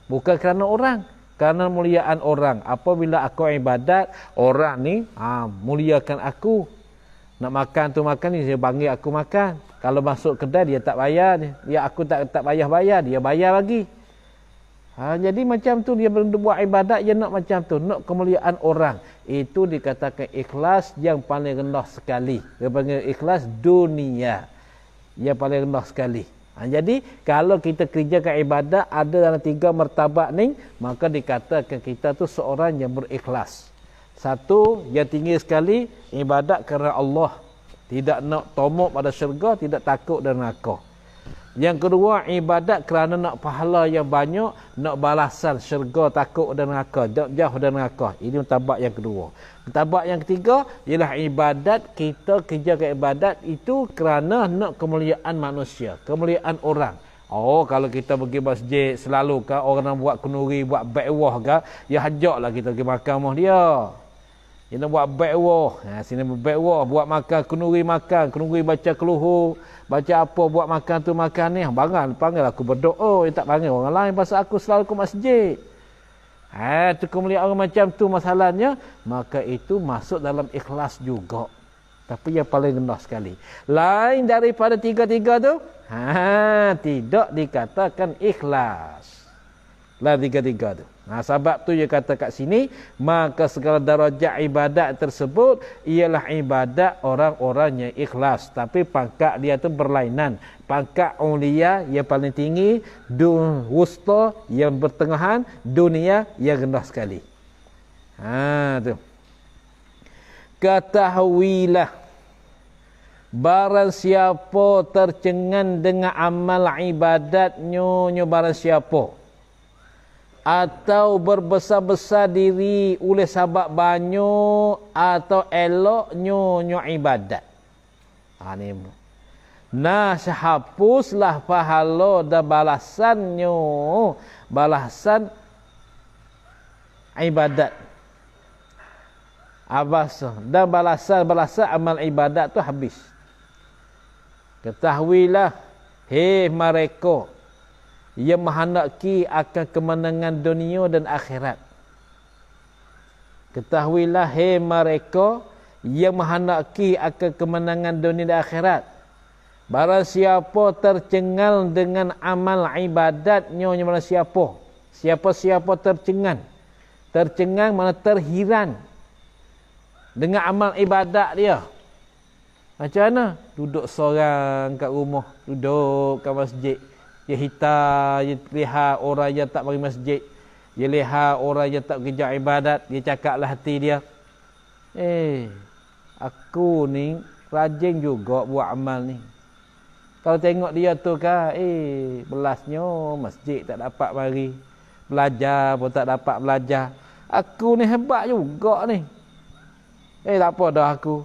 [SPEAKER 1] Bukan kerana orang, kerana muliaan orang. Apabila aku ibadat, orang ni muliakan aku. Nak makan tu makan ni, dia panggil aku makan. Kalau masuk kedai dia tak bayar, dia aku tak payah bayar, dia bayar lagi. Jadi macam tu dia buat ibadat, dia nak macam tu, nak kemuliaan orang. Itu dikatakan ikhlas yang paling rendah sekali. Dia panggil ikhlas dunia. Yang paling rendah sekali. Jadi kalau kita kerjakan ibadat ada dalam tiga martabat ni, maka dikatakan kita tu seorang yang berikhlas. Satu, yang tinggi sekali, ibadat kerana Allah. Tidak nak tomok pada syurga, tidak takut dan neraka. Yang kedua, ibadat kerana nak pahala yang banyak, nak balasan syurga, takut dan neraka, jauh dan neraka. Ini martabat yang kedua. Martabat yang ketiga ialah ibadat, kita kerjakan ibadat itu kerana nak kemuliaan manusia, kemuliaan orang. Kalau kita pergi masjid selalu kan orang nak buat kenduri, buat bakwah kan, ya hajaklah kita pergi makan rumah dia. Dia nak buat bakwah. Sini bakwah, buat makan kenduri baca keluhur, baca apa, buat makan tu makan ni. Panggil aku berdoa, dia tak panggil orang lain pasal aku selalu ke masjid. Tu kemuliaan orang macam tu masalahnya, maka itu masuk dalam ikhlas juga. Tapi yang paling rendah sekali. Lain daripada tiga-tiga tu, tidak dikatakan ikhlas. Lain tiga-tiga tu. Sebab tu dia kata kat sini, maka segala darajat ibadat tersebut ialah ibadat orang-orang yang ikhlas. Tapi pangkat dia tu berlainan. Pangkat ulia yang paling tinggi, wusta yang bertengahan, dunia yang rendah sekali. Tu. Ketahuilah, barang siapa tercengang dengan amal ibadatnya, barang siapa atau berbesar-besar diri oleh sebab banyak atau eloknya ibadat. Ni. Hapuslah pahala dan balasannya, balasan ibadat. Dan balasan amal ibadat tu habis. Ketahuilah, hei mereka yang menghendaki akan kemenangan dunia dan akhirat. Ketahuilah, hei mereka yang menghendaki akan kemenangan dunia dan akhirat. Barang siapa tercengang dengan amal ibadatnya, barang siapa. Siapa-siapa tercengang. Tercengang mana terhiran dengan amal ibadat dia. Macam mana? Duduk seorang kat rumah, duduk kat masjid. Dia hitam, dia lihat orang yang tak pergi masjid. Dia lihat orang yang tak kerja ibadat. Dia cakaplah hati dia, aku ni rajin juga buat amal ni. Kalau tengok dia tu kan, belasnya masjid tak dapat mari. Belajar pun tak dapat belajar. Aku ni hebat juga ni. Tak apa dah aku.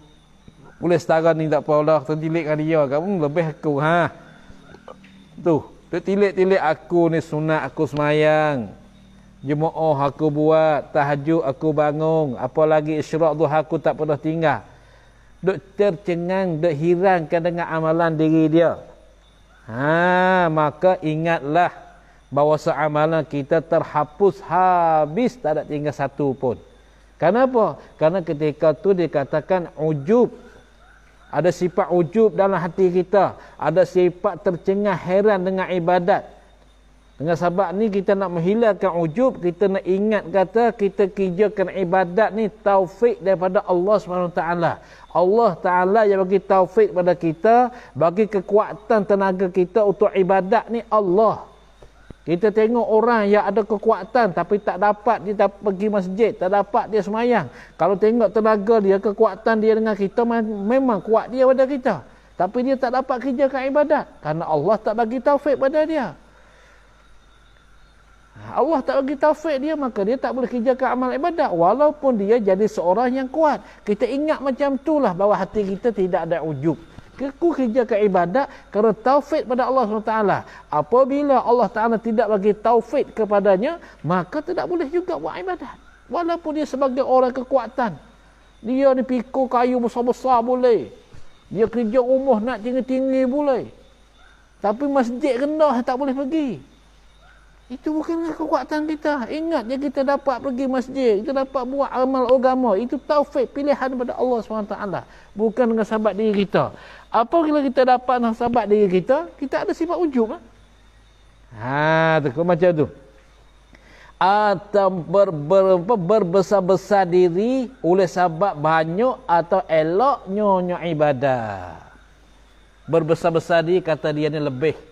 [SPEAKER 1] Boleh setara ni tak apa dah. Tertilik dengan dia kan. Lebih aku. Tu. Dia tilik-tilik aku ni sunat aku semayang. Jemaah aku buat, tahajud aku bangun, apalagi isyraq duha aku tak pernah tinggal. Duk tercengang, duk hirangkan dengan amalan diri dia. Maka ingatlah bahawa amalan kita terhapus habis, tak ada tinggal satu pun. Kenapa? Karena ketika tu dikatakan ujub. Ada sifat ujub dalam hati kita. Ada sifat tercengang heran dengan ibadat. Dengan sebab ni kita nak menghilangkan ujub, kita nak ingat kata kita kerjakan ibadat ni taufik daripada Allah SWT. Allah Ta'ala yang bagi taufik pada kita, bagi kekuatan tenaga kita untuk ibadat ni Allah. Kita tengok orang yang ada kekuatan tapi tak dapat dia pergi masjid, tak dapat dia semayang. Kalau tengok tenaga dia, kekuatan dia dengan kita, memang kuat dia pada kita. Tapi dia tak dapat kerjakan ibadat kerana Allah tak bagi taufik pada dia. Allah tak bagi taufik dia, maka dia tak boleh kerjakan amal ibadat walaupun dia jadi seorang yang kuat. Kita ingat macam itulah bahawa hati kita tidak ada ujub. Aku kerjakan ibadat kerana taufik pada Allah SWT. Apabila Allah Ta'ala tidak bagi taufik kepadanya, maka tidak boleh juga buat ibadat. Walaupun dia sebagai orang kekuatan. Dia ni pikul kayu besar-besar boleh. Dia kerja rumah nak tinggi-tinggi boleh. Tapi masjid rendah tak boleh pergi. Itu bukan kekuatan kita. Ingat je kita dapat pergi masjid, kita dapat buat amal agama. Itu taufik pilihan daripada Allah SWT. Bukan dengan sahabat diri kita. Apabila kita dapat dengan sahabat diri kita, kita ada sifat ujub. Macam tu. Atau berbesar-besar diri oleh sebab banyak atau eloknya ibadah. Berbesar-besar diri kata dia ni lebih.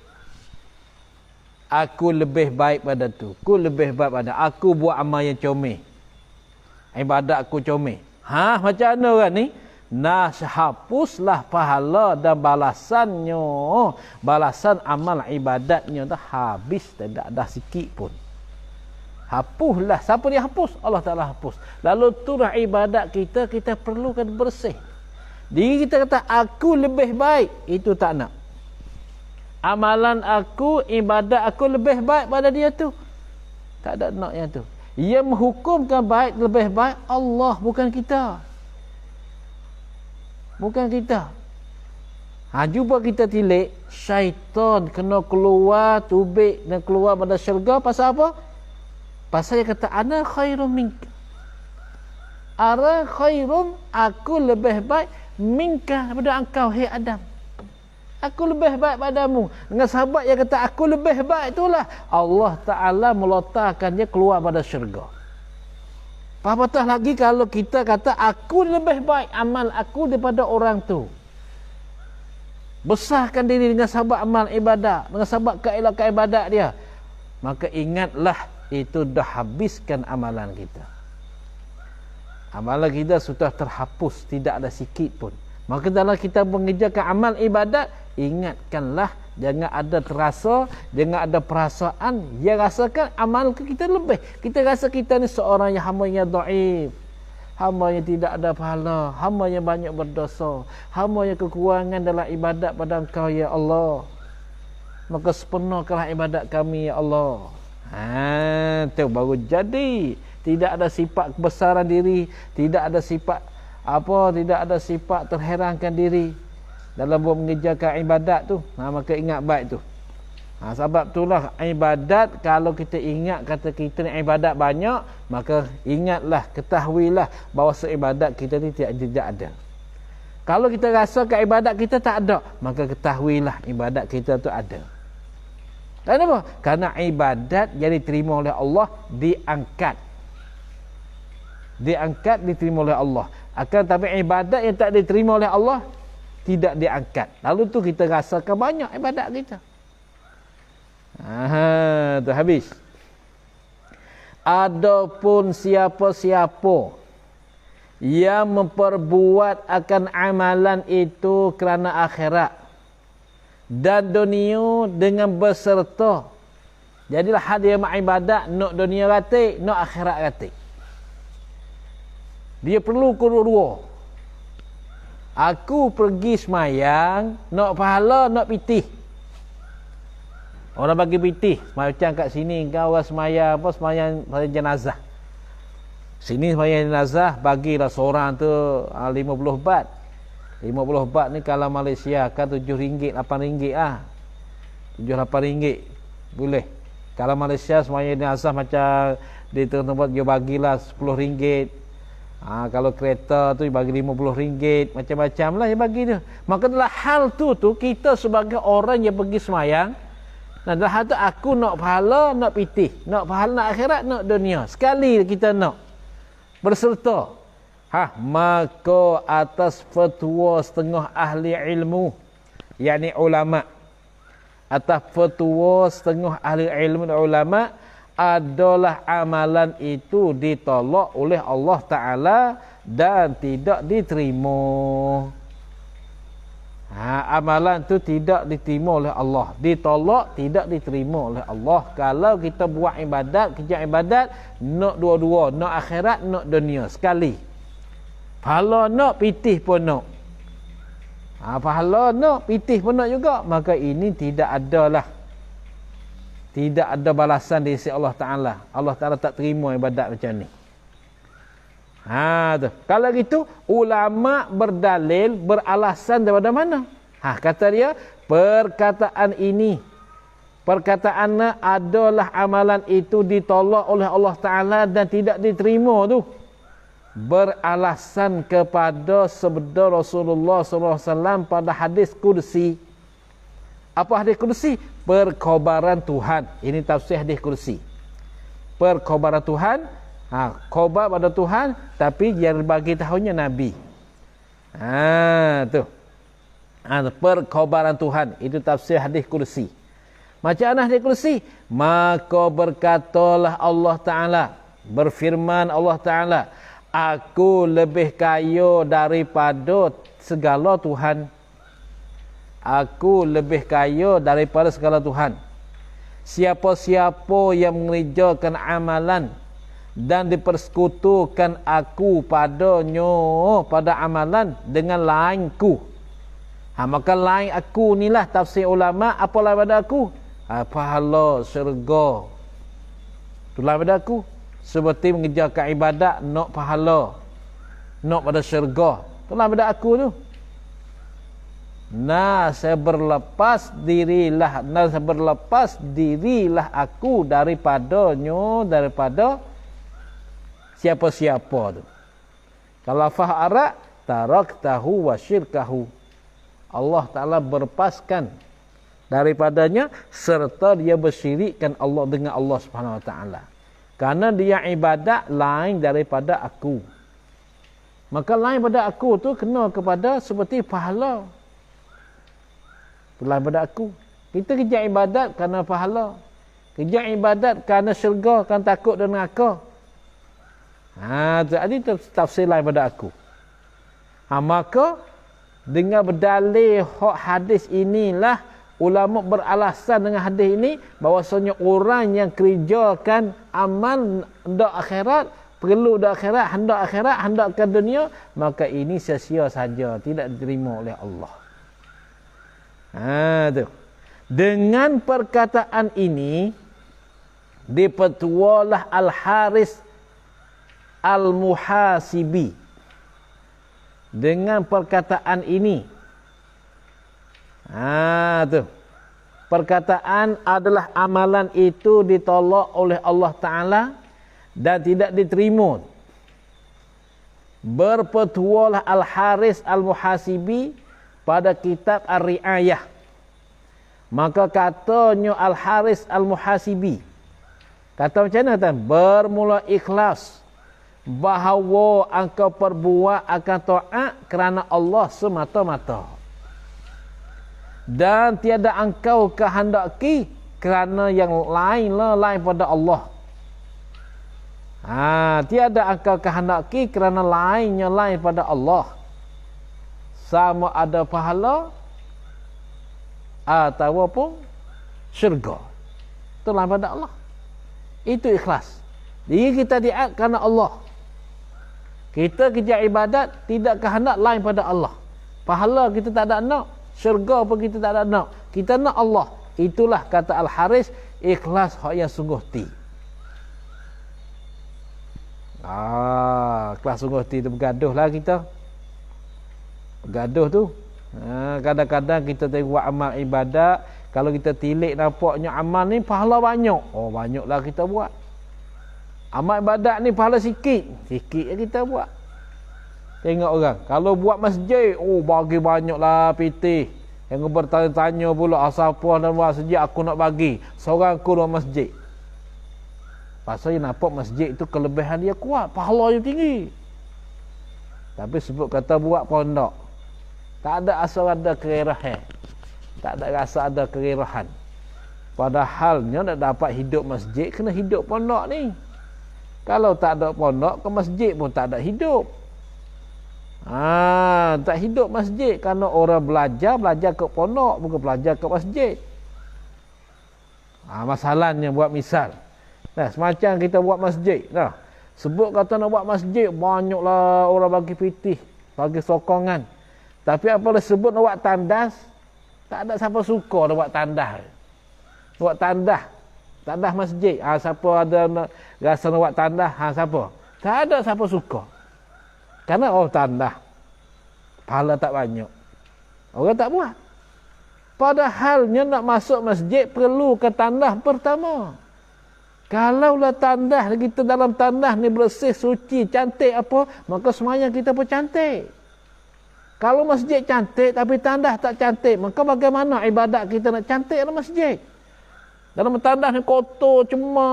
[SPEAKER 1] Aku lebih baik pada tu. Aku lebih baik pada. Aku buat amal yang comel. Ibadat aku comel. Macam mana orang ni? Hapuslah pahala dan balasannya. Balasan amal ibadatnya dah habis. Tak ada sikit pun. Hapuslah. Siapa dia hapus? Allah Ta'ala hapus. Lalu turah ibadat kita, kita perlukan bersih. Diri kita kata, aku lebih baik. Itu tak nak. Amalan aku, ibadat aku lebih baik pada dia tu. Tak ada nak yang tu. Yang menghukumkan baik lebih baik Allah, bukan kita. Bukan kita. Cuba kita tilik, syaitan kena keluar tubik dan keluar pada syurga pasal apa? Pasal dia kata ana khairum minka. Ara khairum, aku lebih baik minka daripada engkau, hai Adam. Aku lebih baik padamu. Dengan sahabat yang kata aku lebih baik itulah Allah Ta'ala meletakkan dia keluar pada syurga. Apatah lagi kalau kita kata aku lebih baik amal aku daripada orang tu. Besarkan diri dengan sahabat amal ibadat, dengan sahabat keelakan ibadat dia. Maka ingatlah itu dah habiskan amalan kita. Amalan kita sudah terhapus, tidak ada sikit pun. Maka dalam kita mengerjakan amal ibadat, ingatkanlah jangan ada terasa, jangan ada perasaan yang rasakan amal kita lebih. Kita rasa kita ni seorang yang hamba yang dhaif, hamba yang tidak ada pahala, hamba yang banyak berdosa, hamba yang kekurangan dalam ibadat pada Engkau ya Allah. Maka sepenuhkanlah ibadat kami ya Allah. Itu baru jadi. Tidak ada sifat kebesaran diri, tidak ada sifat tidak ada sifat terherankan diri dalam buat mengerjakan ibadat tu. Maka ingat baik tu. Sebab itulah ibadat, kalau kita ingat kata kita ni ibadat banyak, maka ingatlah, ketahuilah bahawa seibadat kita ni tidak ada. Kalau kita rasa ke ibadat kita tak ada, maka ketahuilah ibadat kita tu ada. Kenapa? Kerana ibadat yang diterima oleh Allah diangkat, diterima oleh Allah. Akan tapi ibadat yang tak diterima oleh Allah tidak diangkat. Lalu tu kita rasakan banyak ibadat kita. Tu habis. Adapun siapa-siapa yang memperbuat akan amalan itu kerana akhirat dan dunia dengan berserta, jadilah hadir mak ibadat, nak dunia ratik, nak akhirat ratik. Dia perlu kedua-dua. Aku pergi semayang, nak pahala, nak pitih. Orang bagi pitih, macam kat sini kau orang semaya apa, semaya jenazah. Sini semaya jenazah bagilah seorang tu 50 baht. 50 baht ni kalau Malaysia kan RM7, RM8 ah. RM7-8 boleh. Kalau Malaysia semaya jenazah macam di tempat dia bagilah RM10. Kalau kereta tu bagi RM50, macam-macam lah dia bagi tu. Maka dalam hal tu kita sebagai orang yang pergi semayang, nah, dalam hal tu aku nak pahala, nak pitih. Nak pahala, nak akhirat, nak dunia. Sekali kita nak berserta. Maka atas fatwa setengah ahli ilmu, yakni ulama. Atas fatwa setengah ahli ilmu dan ulama adalah amalan itu ditolak oleh Allah Ta'ala dan tidak diterima. Amalan tu tidak diterima oleh Allah, ditolak, tidak diterima oleh Allah. Kalau kita buat ibadat, kerja ibadat, nak dua-dua, nak akhirat, nak dunia sekali. Pahala nak, pitih pun nak. Pahala nak, pitih pun nak juga. Maka ini tidak adalah, tidak ada balasan dari sisi Allah Ta'ala. Allah Ta'ala tak terima ibadat macam ni. Tu. Kalau gitu, ulama berdalil, beralasan daripada mana? Kata dia, perkataan ini, perkataannya adalah amalan itu ditolak oleh Allah Ta'ala dan tidak diterima tu. Beralasan kepada sabda Rasulullah SAW pada hadis kursi. Apa hadis kursi? Perkhabaran Tuhan. Ini tafsir hadis kursi. Perkhabaran Tuhan, khabar pada Tuhan, tapi yang bagi tahunya Nabi. Tu. Perkhabaran Tuhan, itu tafsir hadis kursi. Macam mana hadis kursi? Maka berkatalah Allah Ta'ala, berfirman Allah Ta'ala, aku lebih kaya daripada segala Tuhan. Aku lebih kaya daripada segala Tuhan. Siapa-siapa yang mengerjakan amalan dan dipersekutukan aku padanya, pada amalan dengan lainku, maka lain aku inilah tafsir ulama. Apa lain pada aku? Pahala syurga. Itu lain pada aku. Seperti mengerjakan ibadat, nak pahala, nak pada syurga. Itu lain pada aku tu. Saya berlepas dirilah aku daripadanya, daripada siapa-siapa tu. Kalau fa'ara taraktahu wa syirkahu, Allah Ta'ala berlepaskan daripadanya serta dia bersyirikkan Allah dengan Allah Subhanahu Wa Ta'ala. Kerana dia ibadat lain daripada aku. Maka lain pada aku tu kena kepada seperti pahala. Lain pada aku. Kita kerja ibadat kerana pahala. Kerja ibadat kerana syurga, kerana takut dan neraka. Jadi tafsir lain pada aku. Maka dengan berdalil hadis inilah ulama beralasan dengan hadis ini bahawasanya orang yang kerjakan amal hendak akhirat, perlu dak akhirat, hendak ke dunia, maka ini sia-sia saja, tidak diterima oleh Allah. Tu. Dengan perkataan ini dipetwalah Al-Haris Al-Muhasibi. Dengan perkataan ini, tu. Perkataan adalah amalan itu ditolak oleh Allah Ta'ala dan tidak diterima. Berpetwalah Al-Haris Al-Muhasibi pada kitab Ar-Ri'ayah. Maka katanya Al-Haris Al-Muhasibi, kata macam mana? Bermula ikhlas bahawa engkau perbuat akan taat kerana Allah semata-mata, dan tiada engkau kehendaki kerana yang lain pada Allah. Tiada engkau kehendaki kerana lainnya lain pada Allah, sama ada pahala ataupun syurga. Itu lain pada Allah. Itu ikhlas. Jadi kita diat kerana Allah. Kita kerja ibadat tidak kehendak lain pada Allah. Pahala kita tak ada nak, syurga pun kita tak ada nak. Kita nak Allah. itulah kata Al-Haris, ikhlas hak yang sungguh ti. Ikhlas sungguh ti tu bergaduh lah kita. Bergaduh tu. Kadang-kadang kita buat amal ibadat, kalau kita tilik nampaknya amal ni pahala banyak. Oh, banyaklah kita buat. Amal ibadat ni pahala sikit. Sikit je kita buat. Tengok orang, kalau buat masjid, oh bagi banyaklah pitih. Yang bertanya-tanya pula, siapa dan buat masjid aku nak bagi. Seorang aku buat masjid. Pasal dia nampak masjid itu kelebihan dia kuat, pahala dia tinggi. Tapi sebut kata buat pondok, tak ada asal ada kegairahan. Tak ada rasa ada kegairahan. Padahalnya nak dapat hidup masjid, kena hidup pondok ni. Kalau tak ada pondok, ke masjid pun tak ada hidup. Tak hidup masjid kerana orang belajar ke pondok, bukan belajar ke masjid. Masalahnya buat misal. Nah, semacam kita buat masjid. Nah, sebut kata nak buat masjid, banyaklah orang bagi pitih, bagi sokongan. Tapi apabila sebut nak buat tandas, tak ada siapa suka nak buat tandas. Buat tandas masjid. Siapa ada rasa nak buat tandas? Siapa? Tak ada siapa suka. Karena tandas pahala tak banyak, orang tak buat. Padahalnya nak masuk masjid perlu ke tandas pertama. Kalaulah tandas kita dalam tandas ni bersih, suci, cantik apa, maka semuanya kita pun cantik. Kalau masjid cantik tapi tandas tak cantik, maka bagaimana ibadat kita nak cantik dalam masjid? Dalam tandas ni kotor, cuma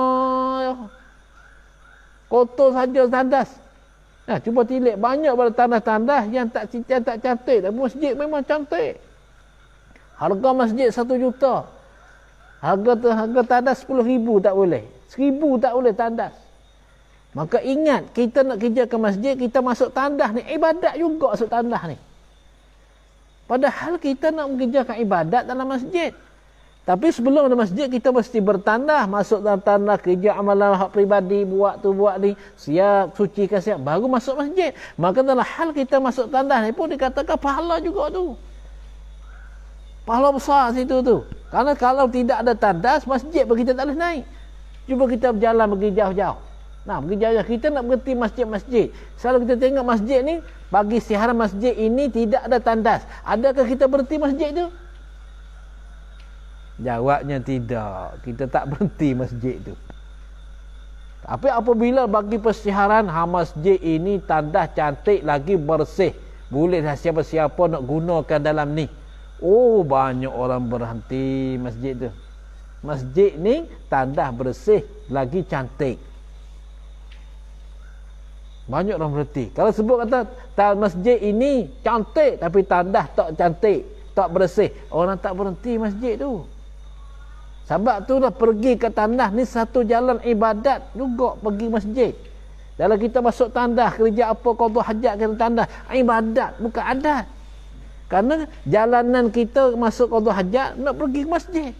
[SPEAKER 1] kotor saja tandas. Cuba tilik, banyak pada tandas-tandas yang tak cantik, tapi masjid memang cantik. Harga masjid 1 juta. Harga tandas 10,000 tak boleh. 1,000 tak boleh tandas. Maka ingat, kita nak kerja ke masjid, kita masuk tandas ni, ibadat juga masuk tandas ni. Padahal kita nak mengerjakan ibadat dalam masjid. Tapi sebelum ada masjid, kita mesti bertandah, masuk dalam tandah, kerja amalan hak peribadi, buat tu buat ni, siap, sucikan siap, baru masuk masjid. Maka dalam hal kita masuk tandah ni pun dikatakan pahala juga tu. Pahala besar situ tu. Karena kalau tidak ada tandas, masjid pun kita tak boleh naik. Cuba kita berjalan pergi jauh-jauh. Pergi jauh-jauh, kita nak berhenti masjid-masjid. Selalu kita tengok masjid ni, bagi siaran masjid ini tidak ada tandas. Adakah kita berhenti masjid tu? Jawabnya tidak. Kita tak berhenti masjid tu. Tapi apabila bagi persiaran masjid ini tandas cantik lagi bersih, boleh siapa-siapa nak gunakan dalam ni. Oh, banyak orang berhenti masjid tu. Masjid ni tandas bersih lagi cantik. Banyak orang berhenti. Kalau sebut kata masjid ini cantik tapi tandas tak cantik, tak bersih, orang tak berhenti masjid tu. Sebab tu lah pergi ke tandas ni satu jalan ibadat juga, pergi masjid. Dalam kita masuk tandas, kerja apa, qada hajat ke tandas, ibadat bukan adat. Karena jalanan kita masuk qada hajat nak pergi ke masjid.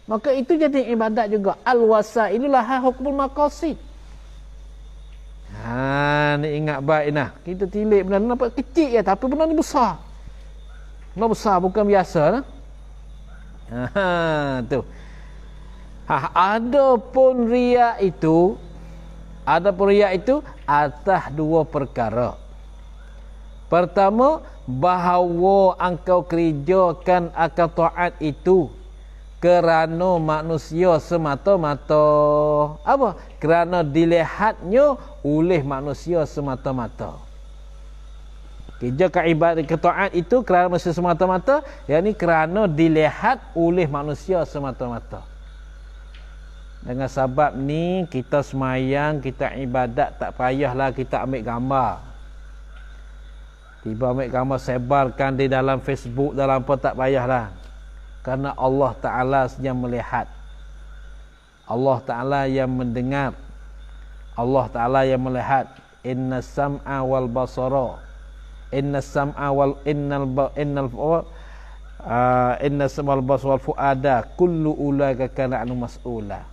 [SPEAKER 1] Maka itu jadi ibadat juga. Al-wasailu laha hukmul maqasid. Ni ingat baik nah. Kita tilik benda ni nampak kecil ya, tapi benda ni besar. Benda besar bukan biasa nah. Tu. Adapun riya itu atas 2 perkara. Pertama, bahawa engkau kerjakan akal taat itu kerana manusia semata-mata. Apa? Kerana dilihatnya oleh manusia semata-mata. Kerjakan ibadat ketaat itu kerana manusia semata-mata, yakni kerana dilihat oleh manusia semata-mata. Dengan sebab ni kita semayang, kita ibadat, tak payahlah kita ambil gambar. Tiba ambil gambar sebarkan di dalam Facebook, dalam apa, tak payahlah. Kerana Allah Ta'ala yang melihat. Allah Ta'ala yang mendengar. Allah Ta'ala yang melihat. Inna sam'a wal basara. Inna sam'a wal basara wal fuada kullu ulaika kana anhu mas'ula.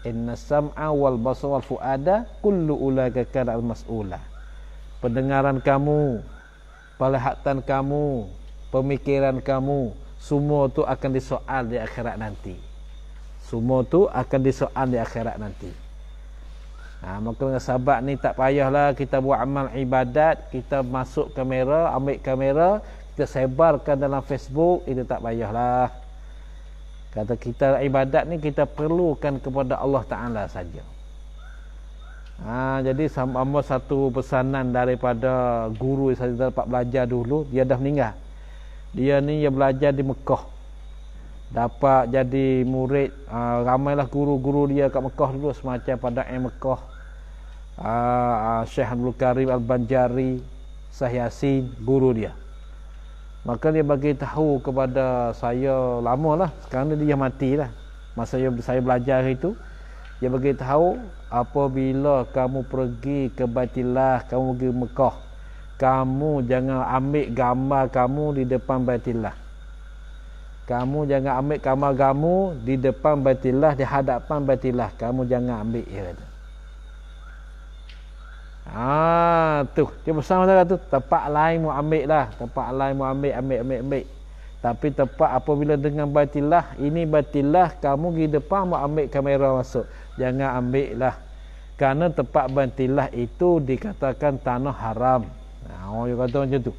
[SPEAKER 1] Inna sam'a wal basara wal fuada kullu ulaika kana anhu mas'ula. Pendengaran kamu, penglihatan kamu, pemikiran kamu, semua tu akan disoal di akhirat nanti. Semua tu akan disoal di akhirat nanti. Maka dengan sahabat ni tak payahlah kita buat amal ibadat, kita masuk kamera, ambil kamera, kita sebarkan dalam Facebook, itu tak payahlah. Kata kita ibadat ni kita perlukan kepada Allah Ta'ala saja. Jadi sama satu pesanan daripada guru yang saya dapat belajar dulu, dia dah meninggal. Dia ni dia belajar di Mekah, dapat jadi murid. Ramailah guru-guru dia kat Mekah dulu, semacam pada Mekah, Syekh Abdul Karim Al-Banjari, Syekh Yasin, guru dia. Maka dia bagi tahu kepada saya, lama lah, sekarang dia matilah. Masa saya belajar itu, dia bagi tahu, apabila kamu pergi ke Baitillah, kamu pergi Mekah, kamu jangan ambil gambar kamu di depan Baitillah. Kamu jangan ambil gambar kamu di depan Baitillah, di hadapan Baitillah. Kamu jangan ambil, dia kata. Tu dia pesan masa tu, tempat lain mu ambil lah, tempat lain mu ambil. Tapi tempat apabila dengan Baitillah, ini Baitillah, kamu pergi depan mu ambil kamera masuk, jangan ambil lah. Kerana tempat Baitillah itu dikatakan tanah haram. Dia kata macam tu.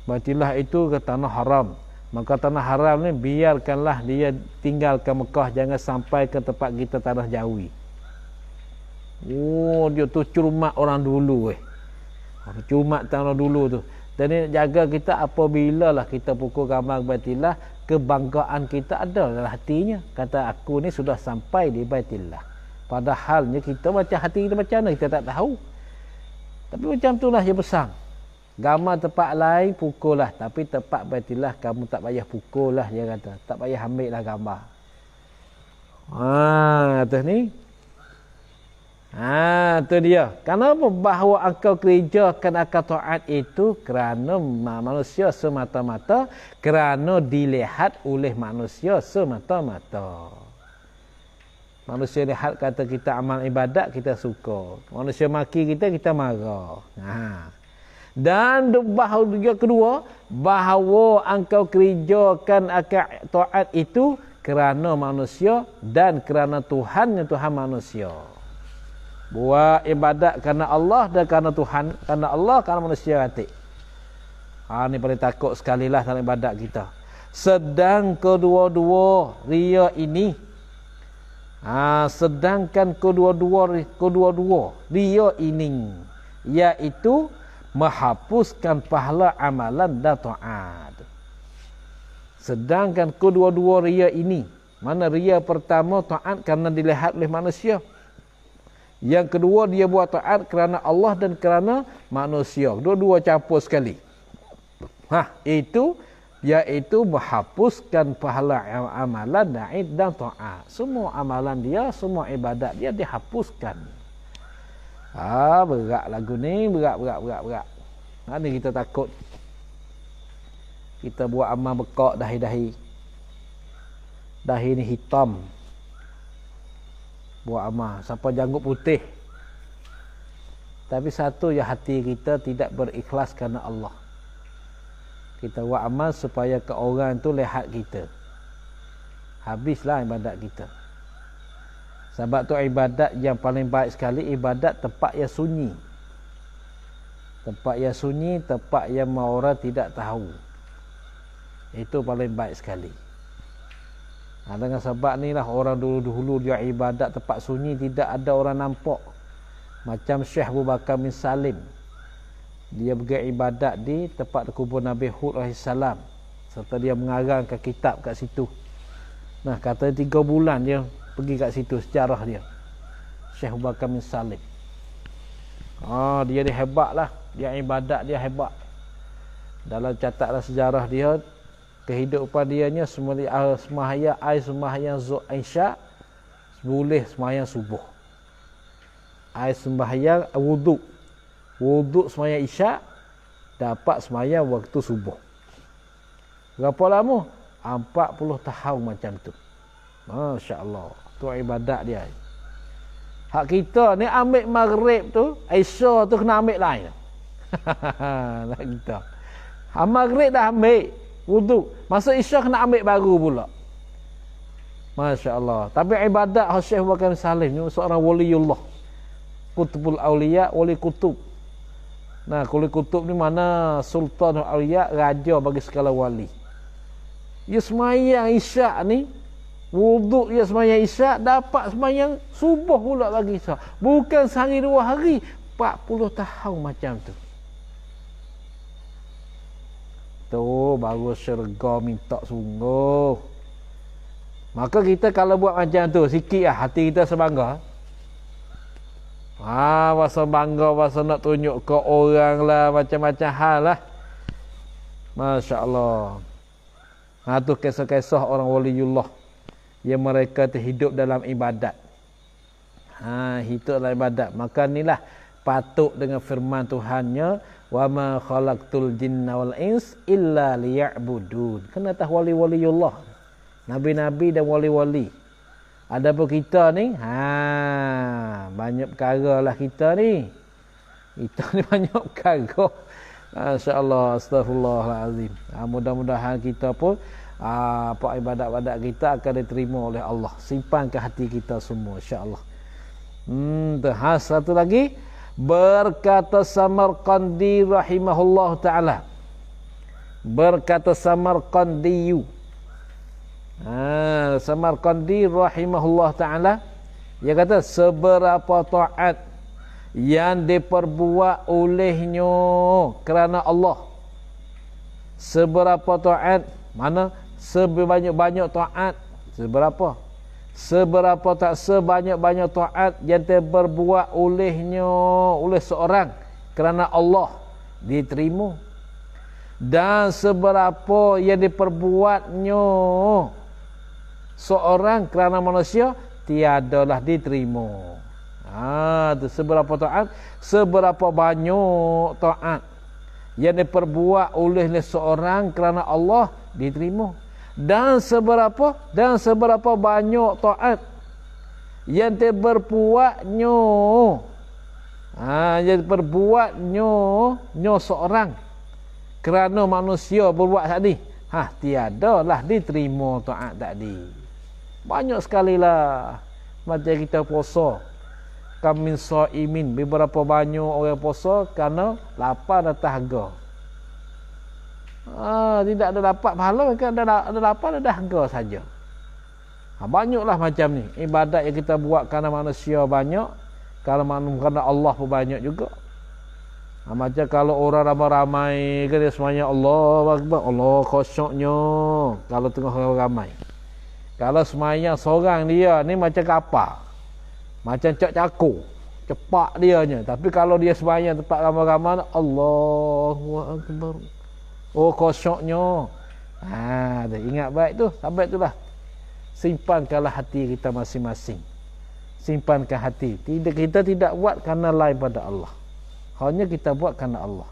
[SPEAKER 1] Baitillah itu ke tanah haram. Maka tanah haram ni biarkanlah dia tinggalkan Mekah, jangan sampai ke tempat kita tanah Jawi. Dia tu curmat orang dulu curmat orang dulu tu. Dan ini jaga kita apabila lah kita pukul gambar Baitillah, kebanggaan kita ada dalam hatinya. Kata aku ni sudah sampai di Baitillah. Padahalnya kita macam hati kita macam mana kita tak tahu. Tapi macam itulah dia pesan. Gambar tempat lain pukul lah, tapi tempat Baitillah kamu tak payah pukul lah, dia kata. Tak payah ambil lah gambar. Kata ni. Tu dia. Kenapa bahawa engkau kerjakan akal taat itu? Kerana manusia semata-mata, kerana dilihat oleh manusia semata-mata. Manusia lihat kata kita amal ibadat, kita suka. Manusia maki kita, kita marah. Dan bahawa kedua, bahawa engkau kerjakan akal taat itu kerana manusia dan kerana Tuhan manusia. Buat ibadat kerana Allah dan kerana Tuhan, kerana Allah, kerana manusia nanti. Ni paling takut sekali lah dalam ibadat kita. Sedang kedua-dua ria ini, sedangkan kedua-dua ria ini, iaitu menghapuskan pahala amalan dan taat. Sedangkan kedua-dua ria ini, mana ria pertama taat kerana dilihat oleh manusia, yang kedua dia buat taat kerana Allah dan kerana manusia. Dua-dua campur sekali. Itu iaitu menghapuskan pahala amalan dan taat. Semua amalan dia, semua ibadat dia dihapuskan. Berat lagu ni, berat. Ni kita takut. Kita buat amal bekak dahi-dahi. Dahi ni hitam. Buat amal sampai janggut putih, tapi satu ya, hati kita tidak berikhlas kerana Allah. Kita buat amal supaya ke orang tu lihat kita, habislah ibadat kita. Sebab tu ibadat yang paling baik sekali, ibadat tempat yang sunyi. Tempat yang sunyi, tempat yang orang tidak tahu, itu paling baik sekali. Dengan sebab ni lah orang dulu-dulu dia ibadat tempat sunyi, tidak ada orang nampak. Macam Syekh Abu Bakar bin Salim, dia pergi ibadat di tempat kubur Nabi Hud AS, serta dia mengarangkan kitab kat situ. Kata 3 bulan dia pergi kat situ, sejarah dia Syekh Abu Bakar bin Salim. Dia hebat lah, dia ibadat dia hebat. Dalam catatan sejarah dia, kehidupan dianya sembahyang Isya boleh sembahyang subuh. Sembahyang wuduk sembahyang Isya dapat sembahyang waktu subuh. Berapa lama? 40 tahun macam tu. Masya-Allah. Tu ibadat dia. Hak kita ni ambil maghrib tu, Isya tu kena ambil lain. Lah kita. Maghrib dah ambil, Wudu. Masa Isya kena ambil baru pula. Masya Allah. Tapi ibadat Syekh Bakar Salim ni seorang waliullah. Kutubul Auliya, wali kutub. Nah, wali kutub ni mana Sultanul Auliya, raja bagi segala wali. Dia semayang Isyak ni, wudu dia semayang Isyak, dapat semayang subuh pula lagi. Bukan sehari 2 hari, 40 tahun macam tu. Tu baru syurga minta sungguh. Maka kita kalau buat macam tu, sikit lah hati kita sebangga. Masa bangga, masa nak tunjuk ke orang lah, macam-macam hal lah. Masya Allah. Tu kisah-kisah orang waliullah yang mereka terhidup dalam ibadat. Hidup dalam ibadat. Maka inilah patut dengan firman Tuhannya, wa ma khalaqtul jinna wal ins illa liya'budun. Kena tahu wali-waliullah, nabi-nabi dan wali-wali. Ada pun kita ni, banyak perkara lah kita ni. Kita ni banyak perkara. Masya-Allah, astagfirullahalazim. Mudah-mudahan kita pun ibadat-ibadat kita akan diterima oleh Allah. Simpan ke hati kita semua, insya-Allah. Satu lagi, berkata Samarqandi rahimahullah taala. Berkata Samarqandiyu. Samarqandi rahimahullah taala, dia kata seberapa taat yang diperbuat olehnya kerana Allah, seberapa taat, mana sebanyak-banyak taat, seberapa tak sebanyak-banyak taat yang diperbuat olehnya oleh seorang kerana Allah diterima, dan seberapa yang diperbuatnya seorang kerana manusia tiadalah diterima. Seberapa taat, seberapa banyak taat yang diperbuat oleh seorang kerana Allah diterima, dan seberapa banyak taat yang diperbuatnya seorang kerana manusia berbuat tadi, tiadalah diterima taat tadi. Banyak sekali lah. Macam kita puasa, kamin saimin, beberapa banyak orang puasa kerana lapar dan dahaga. Tidak ada dapat pahala, ada lapar dan dahaga saja. Banyaklah macam ni ibadat yang kita buat kerana manusia banyak, kerana Allah pun banyak juga. Macam kalau orang ramai-ramai, dia semuanya Allah Akbar, Allah khusyuknya kalau tengah orang ramai. Kalau semayang seorang dia ni macam kapal, macam cak-cakur, cepat dianya. Tapi kalau dia semayang tempat ramai-ramai, Allahu Akbar, khusyuknya. Ingat baik tu, sampai itulah. Simpankanlah hati kita masing-masing. Simpankan hati. Kita tidak buat kerana lain pada Allah, hanya kita buat kerana Allah.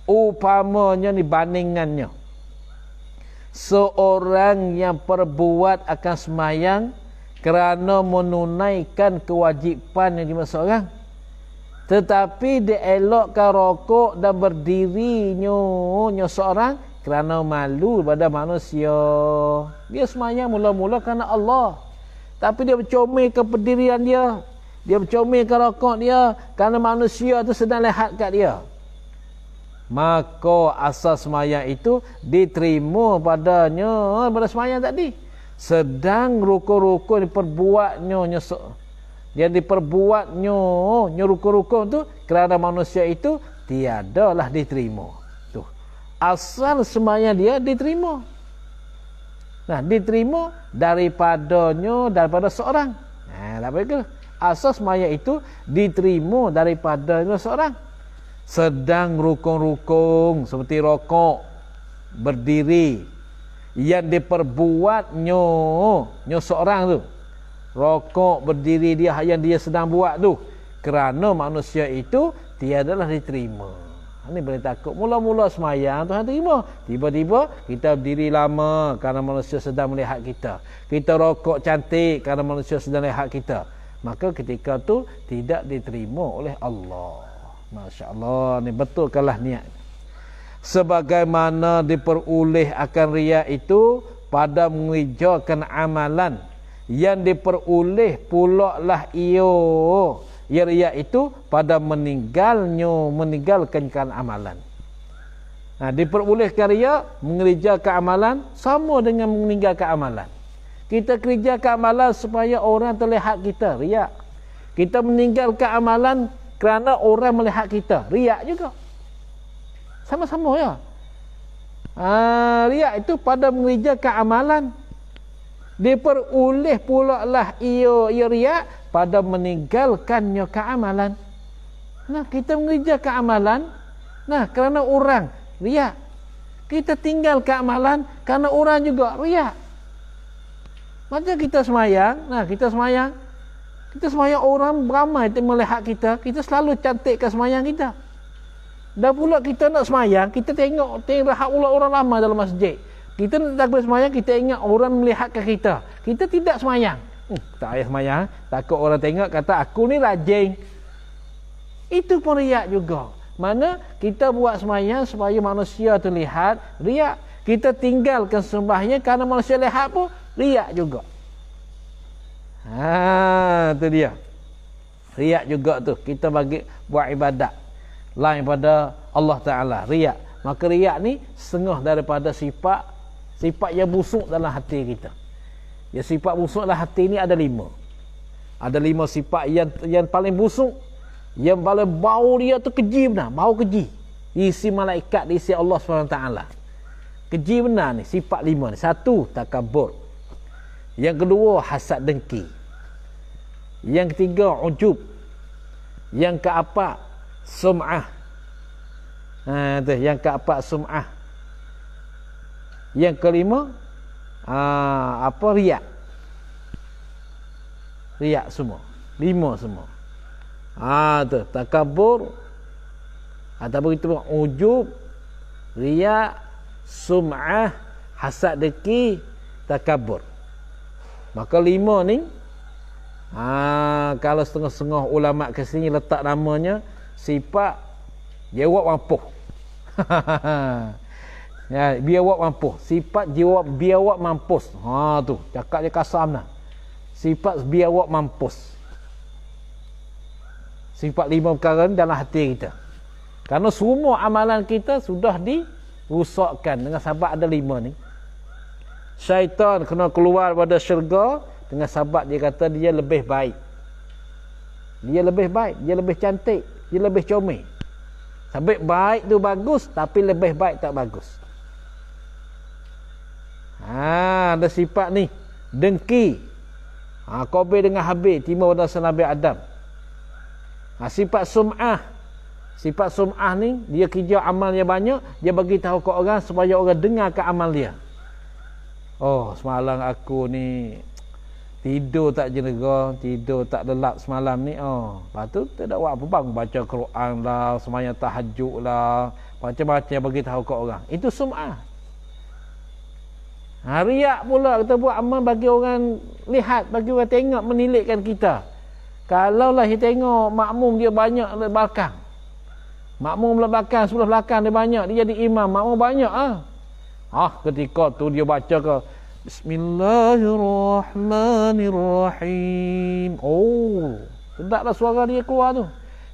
[SPEAKER 1] Upamanya ni bandingannya, seorang yang perbuat akan semayang kerana menunaikan kewajipan yang dimasa seorang, tetapi dia elokkan rokok dan berdirinya seorang kerana malu pada manusia. Dia semayang mula-mula kerana Allah, tapi dia bercomel ke pendirian dia, dia bercomel ke rokok dia kerana manusia tu sedang lihat kat dia. Maka asas semayang itu diterima padanya pada semayang tadi. Sedang rukun-rukun diperbuatnya, yang diperbuatnya rukun-rukun tu kerana manusia itu tiadalah diterima. Tu asal semayang dia diterima. Diterima daripada seorang. Asas semayang itu diterima daripada seorang. Sedang rukun-rukun seperti rokok, berdiri, yang diperbuatnya seorang tu, rokok, berdiri dia yang dia sedang buat tu kerana manusia itu tiadalah diterima. Ini boleh takut mula-mula semayang Tuhan terima, tiba-tiba kita berdiri lama kerana manusia sedang melihat kita, kita rokok cantik kerana manusia sedang melihat kita, maka ketika tu tidak diterima oleh Allah. Masya Allah, ni betulkanlah niat. sebagaimana diperoleh akan riya itu pada mengerjakan amalan yang diperoleh pula lah ia riya itu pada meninggalkan amalan. Nah, diperolehkan riya mengerjakan amalan sama dengan meninggalkan amalan. Kita kerjakan amalan supaya orang terlihat kita, riya. Kita meninggalkan amalan kerana orang melihat kita, riya juga. Sama-sama ya. Riya itu pada mengerjakan amalan. Diperoleh pula lah ia riya pada meninggalkannya keamalan. Nah, kita mengerjakan amalan, nah kerana orang, riya. Kita tinggalkan amalan kerana orang juga, riya. Macam kita semayang, nah kita semayang orang ramai melihat kita selalu cantikkan semayang kita. Dan pula kita nak semayang, kita tengok pula orang ramai dalam masjid. Kita nak takbir semayang, kita ingat orang melihatkan kita. Kita tidak semayang. Tak payah semayang, takut orang tengok kata aku ni rajin. Itu pun riak juga. Mana kita buat semayang supaya manusia terlihat, riak. Kita tinggalkan sembahyang kerana manusia lihat pun, riak juga. Itu dia. Riak juga tu. Kita bagi buat ibadat lain pada Allah Ta'ala. Riak. Maka riak ni setengah daripada sifat yang busuk dalam hati kita. Ya, sifat busuk dalam hati ni ada 5. Ada 5 sifat yang paling busuk. Yang paling bau dia tu keji benar. Bau keji. Diisi malaikat, diisi Allah SWT. Keji benar ni. Sifat 5 ni. 1, takabur. Yang kedua, hasad dengki. Yang ketiga, ujub. Yang keempat, sum'ah. Yang keempat, sum'ah. Yang kelima, riak. Riak semua. 5 semua. Takabur. Ataupun kita ujub, riak, sum'ah, hasad dengki, takabur. Maka 5 ni, kalau setengah-setengah ulama ke sini letak namanya sifat jawab mampuh. Ya, biawak mampuh. Sifat biawak mampus. Tu, cakap je kasar nah. Sifat biawak mampus. Sifat 5 perkara ni dalam hati kita. Kerana semua amalan kita sudah dirusakkan dengan sebab ada 5 ni. Syaitan kena keluar pada syurga dengan sebab dia kata dia lebih baik. Dia lebih baik, dia lebih cantik, dia lebih comel. Sebab baik tu bagus, tapi lebih baik tak bagus. Ada sifat ni, dengki. Qabil dengan Habil timur pada Nabi Adam. Sifat sum'ah. Sifat sum'ah ni, dia kerja amalnya banyak, dia bagi tahu ke orang supaya orang dengar ke amal dia. Oh, semalam aku ni tidur tak jenera, tidur tak lelap semalam ni. Lepas tu tak ada buat apa bang, baca Quran lah, sembahyang tahajud lah, macam-macam bagi tahu ke orang. Itu sum'ah. Riak pula kita buat amal bagi orang lihat, bagi orang tengok, menilaikan kita. Kalaulah dia tengok makmum dia banyak di belakang. Makmum belakang, sebelah belakang dia banyak, dia jadi imam, makmum banyak ketika tu dia baca ke Bismillahirrahmanirrahim. Sedaplah suara dia keluar tu.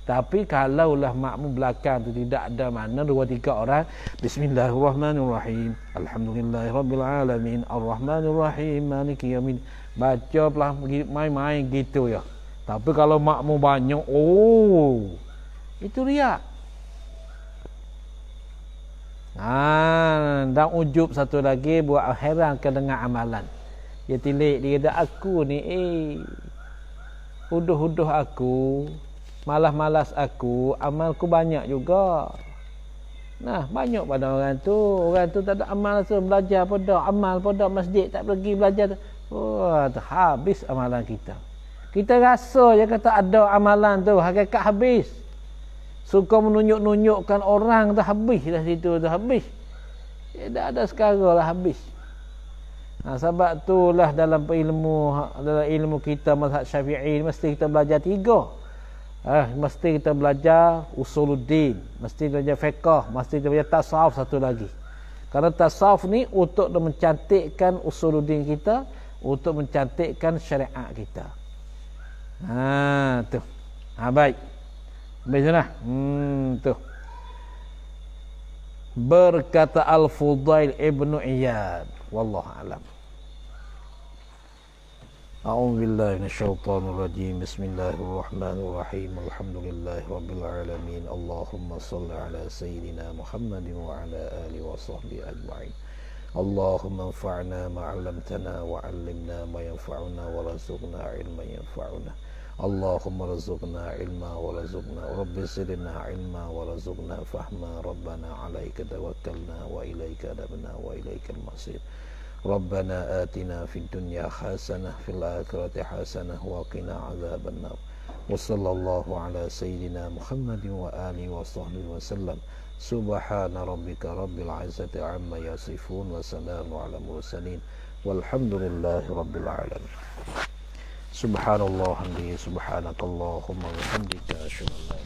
[SPEAKER 1] Tapi kalaulah makmum belakang tu tidak ada mana 2-3 orang, Bismillahirrahmanirrahim, Alhamdulillahirabbil alamin, Arrahmanirrahim, Maliki yaumiddin. Baca pelan main-main gitu ya. Tapi kalau makmum banyak, itu riak. Dan ujub satu lagi, buat heran ke dengan amalan. Dia tilik, dia kata aku ni huduh-huduh aku, malas-malas aku, amalku banyak juga. Nah, banyak pada orang tu tak ada amal tu, belajar pada amal pada masjid tak pergi belajar tu. Habis amalan kita. Kita rasa je kata ada amalan tu, hakikat habis. Suka menunjuk-nunjukkan orang tu, habis dah situ tu, habis. Dah ada sekarang lah habis. Sebab itulah dalam ilmu kita mazhab Syafi'i mesti kita belajar 3. Mesti kita belajar usuluddin, mesti belajar fiqh, mesti kita belajar tasawuf satu lagi. Karena tasawuf ni untuk mencantikkan usuluddin kita, untuk mencantikkan syariat kita. Tu. Baik. Habis dah. Tu. Berkata Al-Fudail ibnu Iyad, wallahu alam. A'udzu billahi minasyaitonir rajim. Bismillahirrahmanirrahim. Alhamdulillahi rabbil alamin. Allahumma shalli ala sayyidina Muhammadin wa ala alihi wa sahbihi ajma'in. Allahumma anfa'na ma 'allamtana wa 'allimna ma yanfa'una wa rzuqna 'ilman yanfa'una. Allahumma rzuqna 'ilma wa rzuqna rabbi zidna 'ilma wa rzuqna fahma. Rabbana 'alaika tawakkalna wa ilaika anabna wa ilaikal masir. Rabbana atina fid dunya hasanah fil akhirati hasanah wa qina 'adzaban nar. Wa sallallahu ala sayyidina Muhammadin wa alihi wa sahbihi wa sallam. Subhana rabbika rabbil 'izzati 'amma yasifun wa salamun 'alal mursalin walhamdulillahi rabbil alamin. Subhanallah hamdihi subhanakallahumma wa bihamdika asyhadu an la